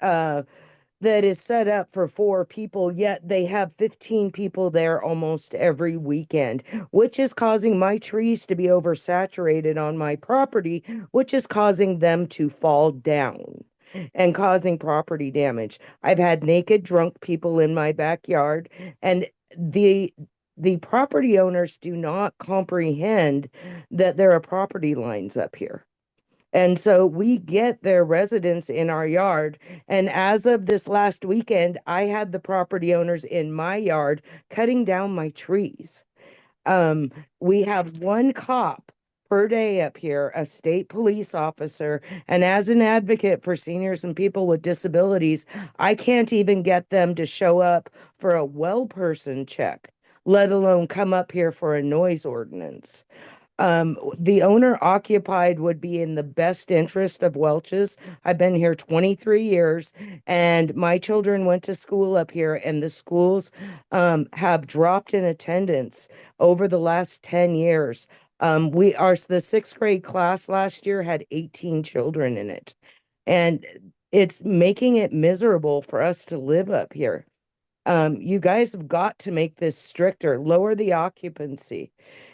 set up for 4 people, yet they have 15 people there almost every weekend, which is causing my trees to be oversaturated on my property, which is causing them to fall down and causing property damage. I've had naked drunk people in my backyard, and the property owners do not comprehend that there are property lines up here. And so we get their residents in our yard. And as of this last weekend, I had the property owners in my yard cutting down my trees. We have 1 cop per day up here, a state police officer. And as an advocate for seniors and people with disabilities, I can't even get them to show up for a well person check, let alone come up here for a noise ordinance. The owner occupied would be in the best interest of Welches. I've been here 23 years, and my children went to school up here, and the schools have dropped in attendance over the last 10 years. The 6th grade class last year had 18 children in it, and it's making it miserable for us to live up here. You guys have got to make this stricter, lower the occupancy,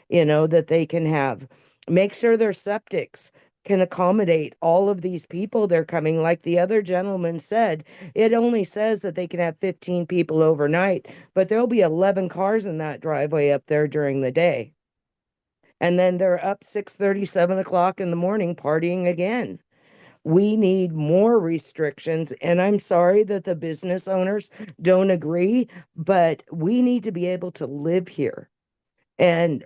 that they can have. Make sure their septics can accommodate all of these people they're coming. Like the other gentleman said, it only says that they can have 15 people overnight, but there'll be 11 cars in that driveway up there during the day. And then they're up 6:30, 7 o'clock in the morning partying again. We need more restrictions, and I'm sorry that the business owners don't agree, but we need to be able to live here. And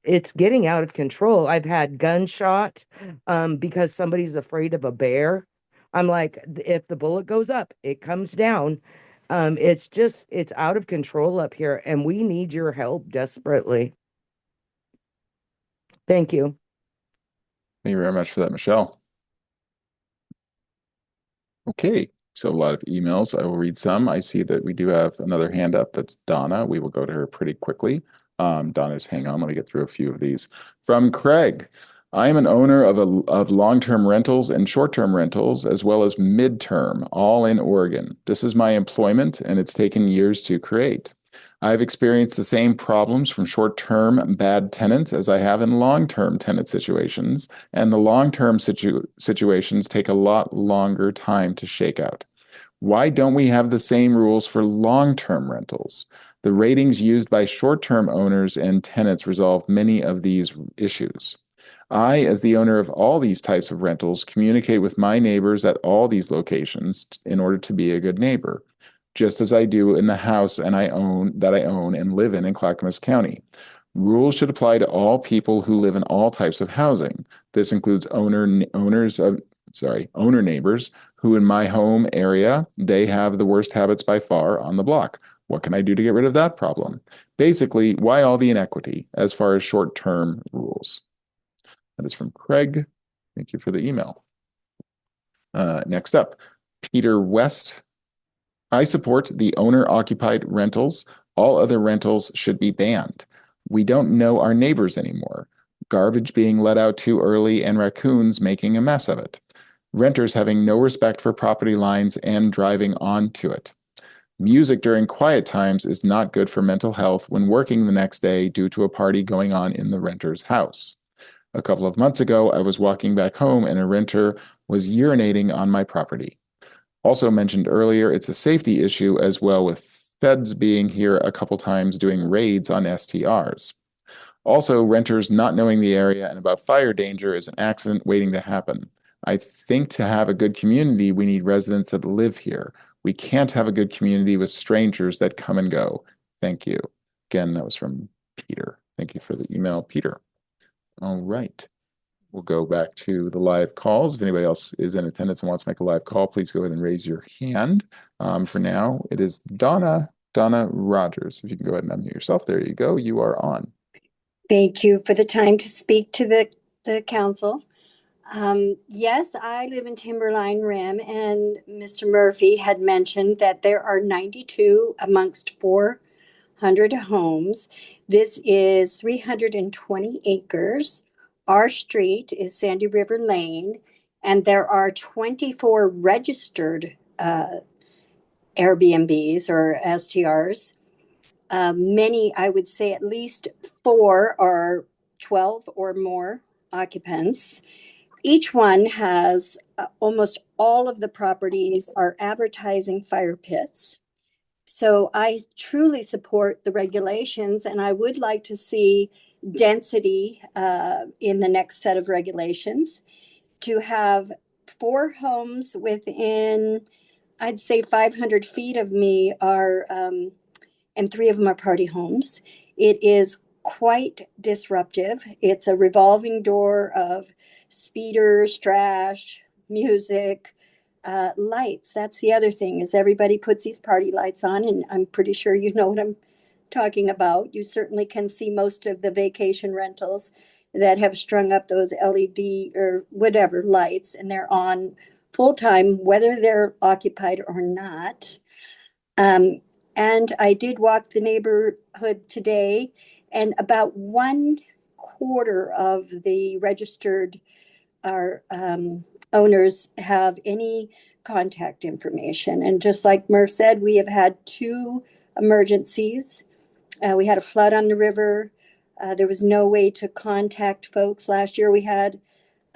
it's getting out of control. I've had gunshot because somebody's afraid of a bear. I'm like, if the bullet goes up, it comes down. It's out of control up here, and we need your help desperately. Thank you. Thank you very much for that, Michelle. Okay, so a lot of emails. I will read some. I see that we do have another hand up. That's Donna. We will go to her pretty quickly. Donna, just hang on. Let me get through a few of these. From Craig, I am an owner of long-term rentals and short-term rentals, as well as mid-term, all in Oregon. This is my employment, and it's taken years to create. I've experienced the same problems from short-term bad tenants as I have in long-term tenant situations, and the long-term situations take a lot longer time to shake out. Why don't we have the same rules for long-term rentals? The ratings used by short-term owners and tenants resolve many of these issues. I, as the owner of all these types of rentals, communicate with my neighbors at all these locations in order to be a good neighbor, just as I do in the house that I own and live in Clackamas County. Rules should apply to all people who live in all types of housing. This includes owner neighbors who in my home area, they have the worst habits by far on the block. What can I do to get rid of that problem? Basically, why all the inequity as far as short-term rules? That is from Craig. Thank you for the email. Next up, Peter West. I support the owner-occupied rentals. All other rentals should be banned. We don't know our neighbors anymore. Garbage being let out too early and raccoons making a mess of it. Renters having no respect for property lines and driving onto it. Music during quiet times is not good for mental health when working the next day due to a party going on in the renter's house. A couple of months ago, I was walking back home and a renter was urinating on my property. Also mentioned earlier, it's a safety issue as well, with feds being here a couple times doing raids on STRs. Also, renters not knowing the area and about fire danger is an accident waiting to happen. I think to have a good community, we need residents that live here. We can't have a good community with strangers that come and go. Thank you. Again, that was from Peter. Thank you for the email, Peter. All right. We'll go back to the live calls. If anybody else is in attendance and wants to make a live call, please go ahead and raise your hand. For now, it is Donna Rogers. If you can go ahead and unmute yourself. There you go. You are on. Thank you for the time to speak to the council. Yes, I live in Timberline Rim, and Mr. Murphy had mentioned that there are 92 amongst 400 homes. This is 320 acres. Our street is Sandy River Lane, and there are 24 registered Airbnbs or STRs. Many, I would say at least 4 are 12 or more occupants. Each one has almost all of the properties are advertising fire pits. So I truly support the regulations, and I would like to see density in the next set of regulations to have 4 homes within, I'd say 500 feet of me are, and 3 of them are party homes. It is quite disruptive. It's a revolving door of speeders, trash, music, lights. That's the other thing, is everybody puts these party lights on, and I'm pretty sure you know what I'm talking about. You certainly can see most of the vacation rentals that have strung up those LED or whatever lights, and they're on full time, whether they're occupied or not. And I did walk the neighborhood today, and about 1/4 of the registered owners have any contact information. And just like Murph said, we have had 2 emergencies. We had a flood on the river. There was no way to contact folks. Last year we had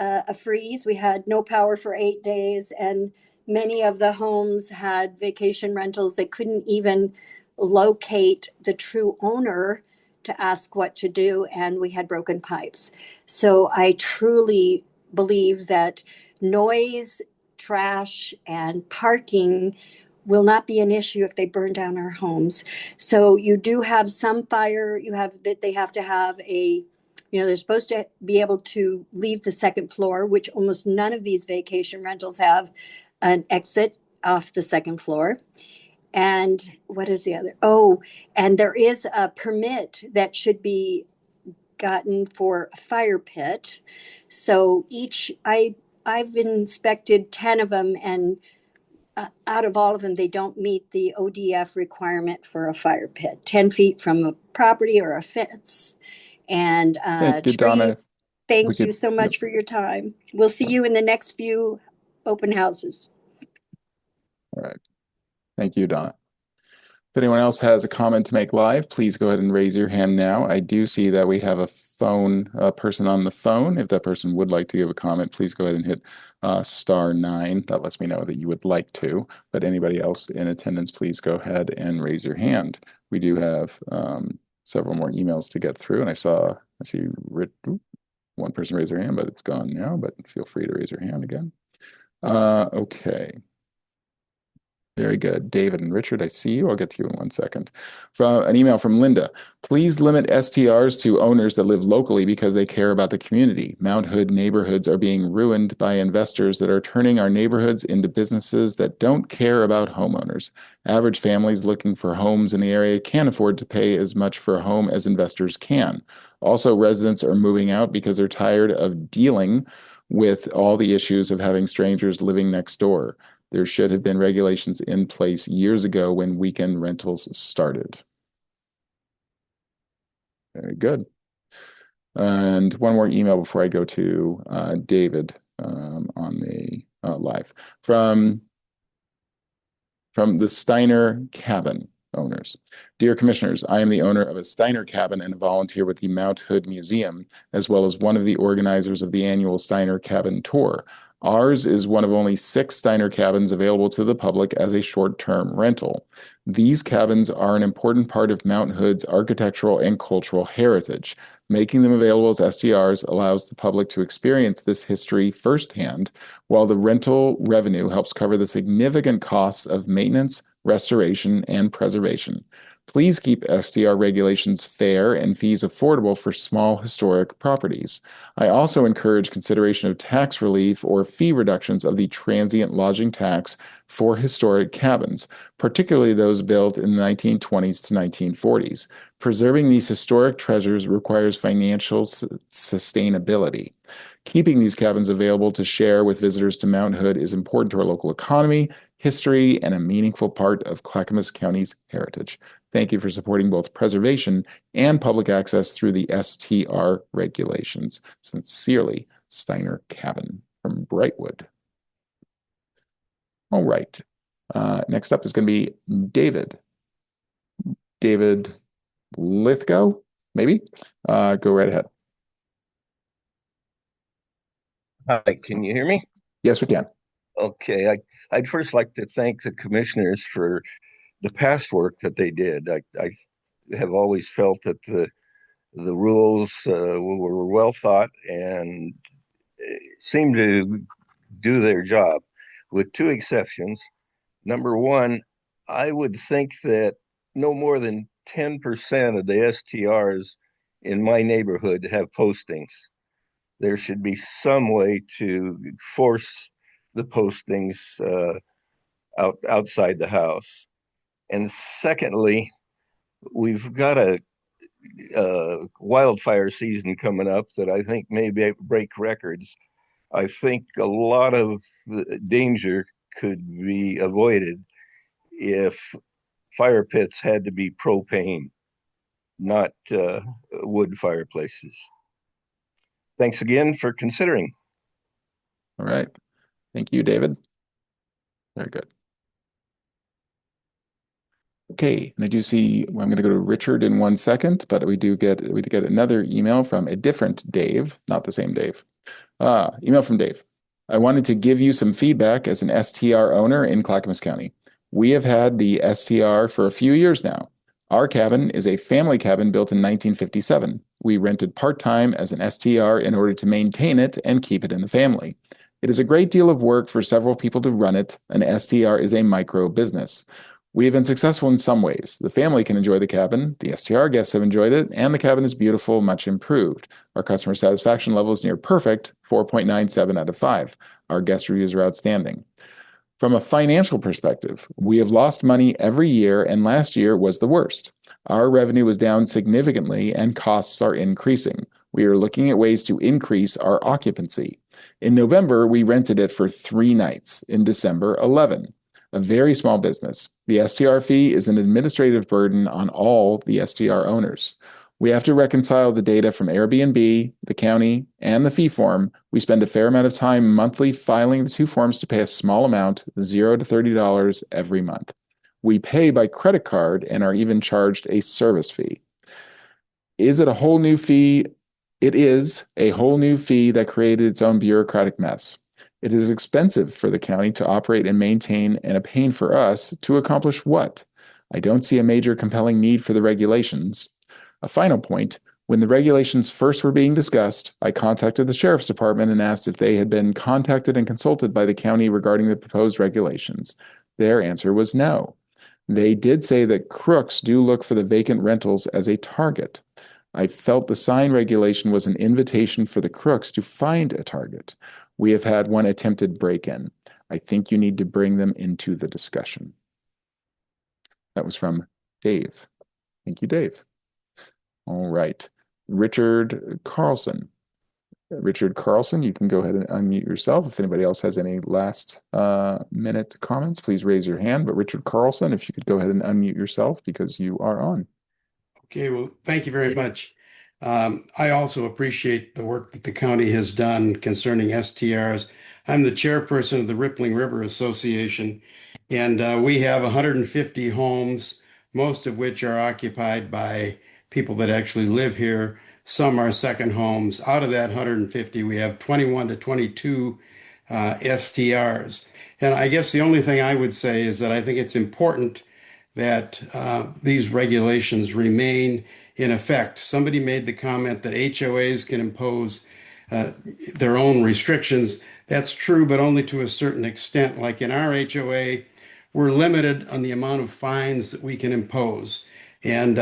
a freeze. We had no power for 8 days, and many of the homes had vacation rentals. They couldn't even locate the true owner to ask what to do, and we had broken pipes. So I truly believe that noise, trash, and parking will not be an issue if they burn down our homes. So you do have some fire, they have to have they're supposed to be able to leave the second floor, which almost none of these vacation rentals have an exit off the second floor. And what is the other? Oh, and there is a permit that should be gotten for a fire pit. So I've inspected 10 of them, and out of all of them, they don't meet the ODF requirement for a fire pit, 10 feet from a property or a fence. And Thank you, Donna. Thank you so much for your time. We'll see you in the next few open houses. All right. Thank you, Donna. If anyone else has a comment to make live, please go ahead and raise your hand now. I do see that we have a person on the phone. If that person would like to give a comment, please go ahead and hit *9. That lets me know that you would like to. But anybody else in attendance, please go ahead and raise your hand. We do have several more emails to get through, and I see one person raise their hand, but it's gone now. But feel free to raise your hand again. Okay. Very good. David and Richard, I see you. I'll get to you in 1 second. From an email from Linda. Please limit STRs to owners that live locally because they care about the community. Mount Hood neighborhoods are being ruined by investors that are turning our neighborhoods into businesses that don't care about homeowners. Average families looking for homes in the area can't afford to pay as much for a home as investors can. Also, residents are moving out because they're tired of dealing with all the issues of having strangers living next door. There should have been regulations in place years ago when weekend rentals started. Very good. And one more email before I go to David on the live. From the Steiner Cabin owners. Dear Commissioners, I am the owner of a Steiner Cabin and a volunteer with the Mount Hood Museum, as well as one of the organizers of the annual Steiner Cabin Tour. Ours is one of only 6 Steiner cabins available to the public as a short-term rental. These cabins are an important part of Mount Hood's architectural and cultural heritage. Making them available as STRs allows the public to experience this history firsthand, while the rental revenue helps cover the significant costs of maintenance, restoration, and preservation. Please keep STR regulations fair and fees affordable for small historic properties. I also encourage consideration of tax relief or fee reductions of the transient lodging tax for historic cabins, particularly those built in the 1920s to 1940s. Preserving these historic treasures requires financial sustainability. Keeping these cabins available to share with visitors to Mount Hood is important to our local economy, history, and a meaningful part of Clackamas County's heritage. Thank you for supporting both preservation and public access through the STR regulations. Sincerely, Steiner Cabin from Brightwood. All right. Next up is going to be David. David Lithgow, maybe? Go right ahead. Hi, can you hear me? Yes, we can. Okay, I'd first like to thank the commissioners for the past work that they did. I have always felt that the rules were well thought and seemed to do their job, with 2 exceptions. Number one, I would think that no more than 10% of the STRs in my neighborhood have postings. There should be some way to force the postings outside the house. And secondly, we've got a wildfire season coming up that I think may break records. I think a lot of danger could be avoided if fire pits had to be propane, not wood fireplaces. Thanks again for considering. All right. Thank you, David. Very good. Okay, and I do see, I'm going to go to Richard in 1 second, but we did get another email from a different Dave, not the same Dave. Email from Dave. I wanted to give you some feedback as an STR owner in Clackamas County. We have had the STR for a few years now. Our cabin is a family cabin built in 1957. We rented part-time as an STR in order to maintain it and keep it in the family. It is a great deal of work for several people to run it. An STR is a micro business. We have been successful in some ways. The family can enjoy the cabin, the STR guests have enjoyed it, and the cabin is beautiful, much improved. Our customer satisfaction level is near perfect, 4.97 out of 5. Our guest reviews are outstanding. From a financial perspective, we have lost money every year, and last year was the worst. Our revenue was down significantly, and costs are increasing. We are looking at ways to increase our occupancy. In November, we rented it for 3 nights. In December, 11. A very small business. The STR fee is an administrative burden on all the STR owners. We have to reconcile the data from Airbnb, the county, and the fee form. We spend a fair amount of time monthly filing the 2 forms to pay a small amount, $0 to $30 every month. We pay by credit card and are even charged a service fee. Is it a whole new fee? It is a whole new fee that created its own bureaucratic mess. It is expensive for the county to operate and maintain, and a pain for us to accomplish what? I don't see a major compelling need for the regulations. A final point, when the regulations first were being discussed, I contacted the sheriff's department and asked if they had been contacted and consulted by the county regarding the proposed regulations. Their answer was no. They did say that crooks do look for the vacant rentals as a target. I felt the sign regulation was an invitation for the crooks to find a target. We have had one attempted break-in. I think you need to bring them into the discussion. That was from Dave. Thank you, Dave. All right. Richard Carlson. Richard Carlson, you can go ahead and unmute yourself. If anybody else has any last minute comments, please raise your hand. But Richard Carlson, if you could go ahead and unmute yourself because you are on. Okay, well, thank you very much. I also appreciate the work that the county has done concerning STRs. I'm the chairperson of the Rippling River Association, and we have 150 homes, most of which are occupied by people that actually live here. Some are second homes. Out of that 150, we have 21 to 22 STRs. And I guess the only thing I would say is that I think it's important that these regulations remain in effect. Somebody made the comment that HOAs can impose their own restrictions. That's true, but only to a certain extent. Like in our HOA, we're limited on the amount of fines that we can impose. And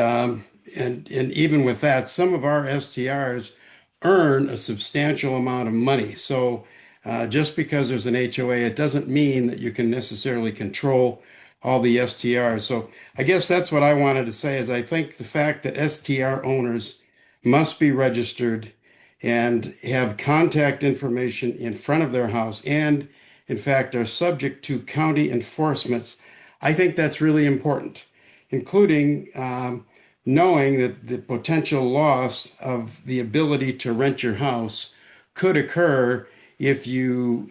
even with that, some of our STRs earn a substantial amount of money. So just because there's an HOA, it doesn't mean that you can necessarily control all the STRs. So I guess that's what I wanted to say is I think the fact that STR owners must be registered and have contact information in front of their house and in fact are subject to county enforcement, I think that's really important, including knowing that the potential loss of the ability to rent your house could occur if you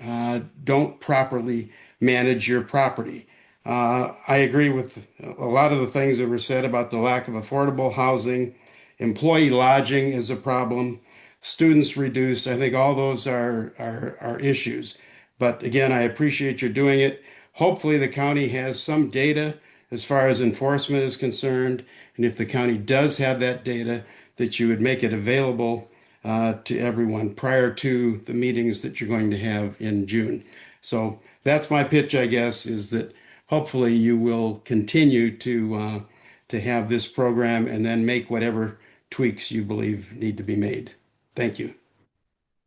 don't properly manage your property. I agree with a lot of the things that were said about the lack of affordable housing. Employee lodging is a problem. Students reduced. I think all those are issues. But again, I appreciate you doing it. Hopefully the county has some data as far as enforcement is concerned. And if the county does have that data, that you would make it available to everyone prior to the meetings that you're going to have in June. So that's my pitch, I guess, is that hopefully you will continue to have this program and then make whatever tweaks you believe need to be made. Thank you.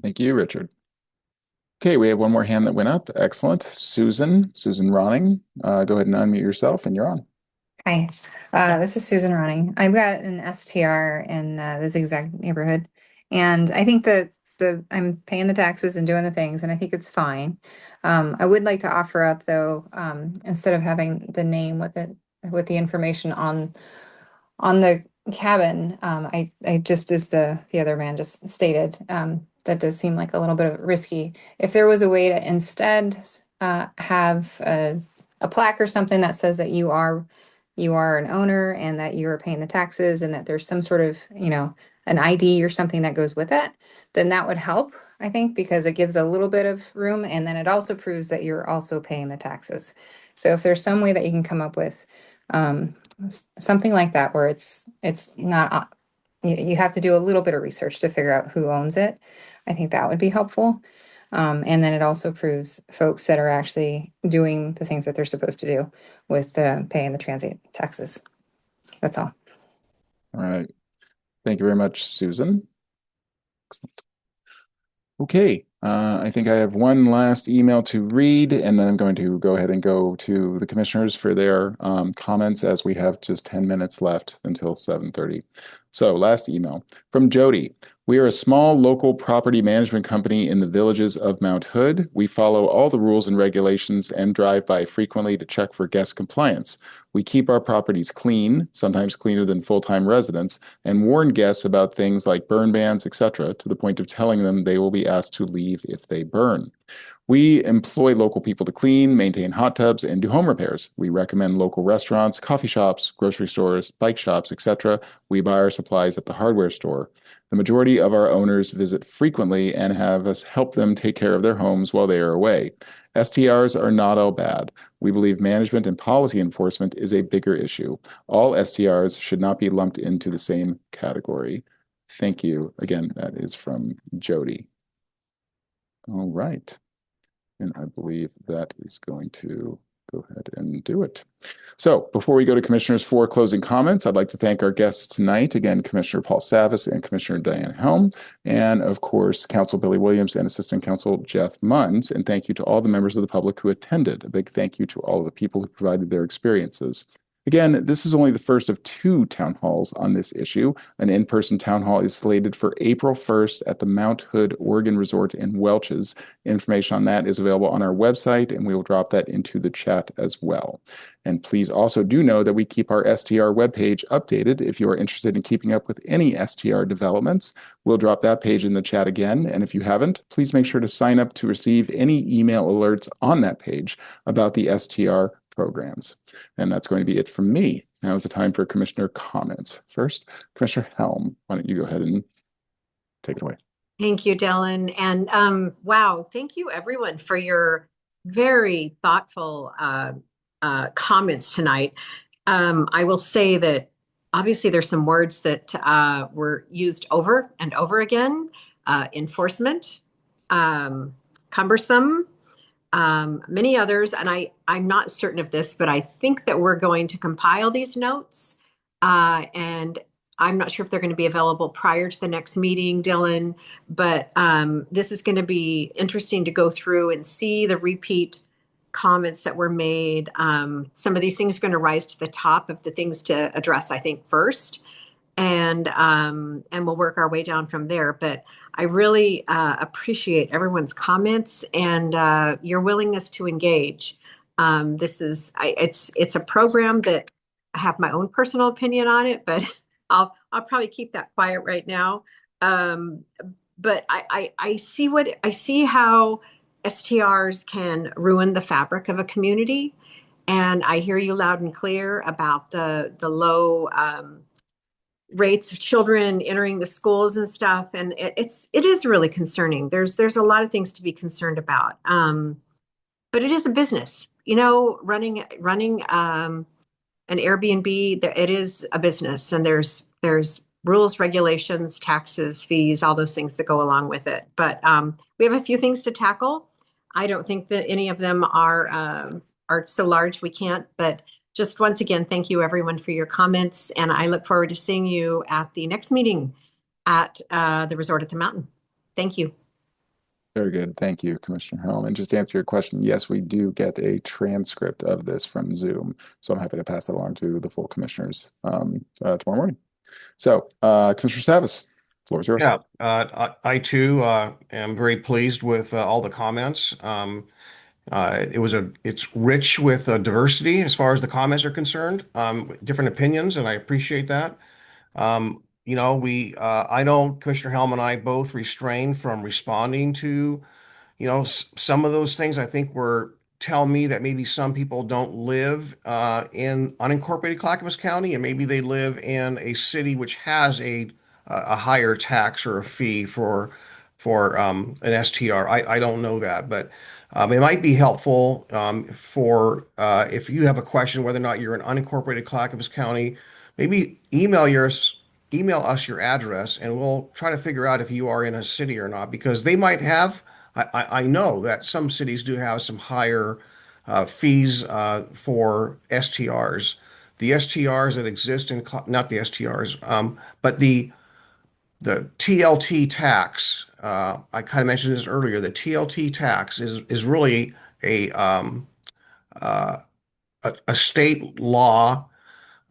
Thank you, Richard. Okay, we have one more hand that went up. Excellent. Susan Ronning, go ahead and unmute yourself and you're on. Hi, this is Susan Ronning. I've got an STR in this exact neighborhood, and I think that I'm paying the taxes and doing the things, and I think it's fine. I would like to offer up, though, instead of having the name with the information on the cabin, I just, as the other man just stated, that does seem like a little bit of risky. If there was a way to instead have a plaque or something that says that you are an owner and that you are paying the taxes and that there's some sort of, an ID or something that goes with it, then that would help, I think, because it gives a little bit of room and then it also proves that you're also paying the taxes. So if there's some way that you can come up with something like that where it's not, you have to do a little bit of research to figure out who owns it, I think that would be helpful. And then it also proves folks that are actually doing the things that they're supposed to do with paying the transit taxes. That's all. All right. Thank you very much, Susan. Excellent. Okay, I think I have one last email to read, and then I'm going to go ahead and go to the commissioners for their comments as we have just 10 minutes left until 7:30. So last email from Jody. We are a small local property management company in the villages of Mount Hood. We follow all the rules and regulations and drive by frequently to check for guest compliance. We keep our properties clean, sometimes cleaner than full-time residents, and warn guests about things like burn bans, etc., to the point of telling them they will be asked to leave if they burn. We employ local people to clean, maintain hot tubs, and do home repairs. We recommend local restaurants, coffee shops, grocery stores, bike shops, etc. We buy our supplies at the hardware store. The majority of our owners visit frequently and have us help them take care of their homes while they are away. STRs are not all bad. We believe management and policy enforcement is a bigger issue. All STRs should not be lumped into the same category. Thank you. Again, that is from Jody. All right. And I believe that is going to go ahead and do it. So before we go to commissioners for closing comments, I'd like to thank our guests tonight. Again, Commissioner Paul Savas and Commissioner Diane Helm, and of course, Council Billy Williams and Assistant Council Jeff Munns. And thank you to all the members of the public who attended. A big thank you to all of the people who provided their experiences. Again, this is only the first of 2 town halls on this issue. An in-person town hall is slated for April 1st at the Mount Hood Oregon Resort in Welches. Information on that is available on our website, and we will drop that into the chat as well. And please also do know that we keep our STR webpage updated. If you are interested in keeping up with any STR developments, we'll drop that page in the chat again. And if you haven't, please make sure to sign up to receive any email alerts on that page about the STR programs. And that's going to be it from me. Now is the time for commissioner comments. First, Commissioner Helm, why don't you go ahead and take it away? Thank you, Dylan. And wow, thank you everyone for your very thoughtful comments tonight. I will say that obviously there's some words that were used over and over again. Enforcement, cumbersome, many others, and I'm not certain of this, but I think that we're going to compile these notes, and I'm not sure if they're going to be available prior to the next meeting, Dylan, but this is going to be interesting to go through and see the repeat comments that were made. Some of these things are going to rise to the top of the things to address, I think, first, and we'll work our way down from there. But I really appreciate everyone's comments and your willingness to engage. It's a program that I have my own personal opinion on it, but I'll probably keep that quiet right now. But I see how STRs can ruin the fabric of a community, and I hear you loud and clear about the low rates of children entering the schools and stuff, and it is really concerning. There's a lot of things to be concerned about, but it is a business, running an Airbnb. It is a business, and there's rules, regulations, taxes, fees, all those things that go along with it. But we have a few things to tackle. I don't think that any of them are so large we can't, but just once again, thank you everyone for your comments, and I look forward to seeing you at the next meeting at the Resort at the Mountain. Thank you. Very good. Thank you, Commissioner Helm. And just to answer your question, yes, we do get a transcript of this from Zoom, so I'm happy to pass that along to the full commissioners tomorrow morning. So, Commissioner Savas, floor is yours. Yeah, I too am very pleased with all the comments. It's rich with diversity as far as the comments are concerned, different opinions, and I appreciate that. I know Commissioner Helm and I both restrain from responding to, some of those things. I think tell me that maybe some people don't live in unincorporated Clackamas County, and maybe they live in a city which has a higher tax or a fee for an STR. I don't know that, but it might be helpful for if you have a question whether or not you're in unincorporated Clackamas County, maybe email us your address, and we'll try to figure out if you are in a city or not, because they might have. I know that some cities do have some higher fees for STRs. The STRs that exist in, not the STRs, but the TLT tax. I kind of mentioned this earlier. The TLT tax is really a state law,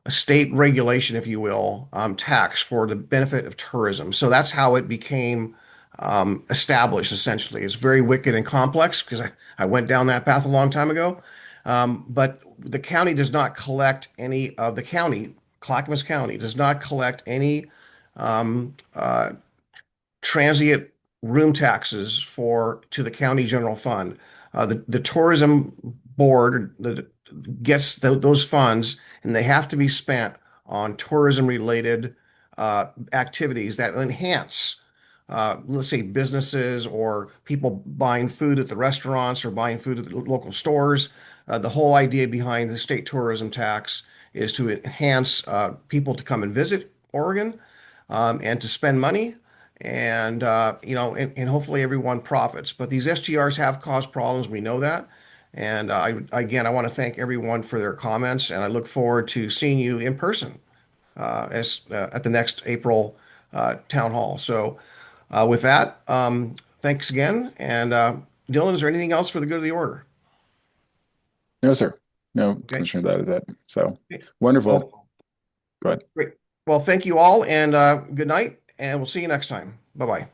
a state regulation, if you will, tax for the benefit of tourism. So that's how it became established, essentially. It's very wicked and complex because I went down that path a long time ago. But the county does not collect any of the county, Clackamas County does not collect any transient room taxes to the county general fund. The tourism board gets those funds, and they have to be spent on tourism related activities that enhance, let's say, businesses or people buying food at the restaurants or buying food at the local stores. The whole idea behind the state tourism tax is to enhance people to come and visit Oregon, and to spend money, and and hopefully everyone profits. But these STRs have caused problems. We know that. And I want to thank everyone for their comments, and I look forward to seeing you in person at the next April town hall. So with that, thanks again. And Dylan, is there anything else for the good of the order? No, sir. No, Okay. Commissioner, that is it. So wonderful. Well, Go ahead. great. Well, thank you all, and good night, and we'll see you next time. Bye-bye.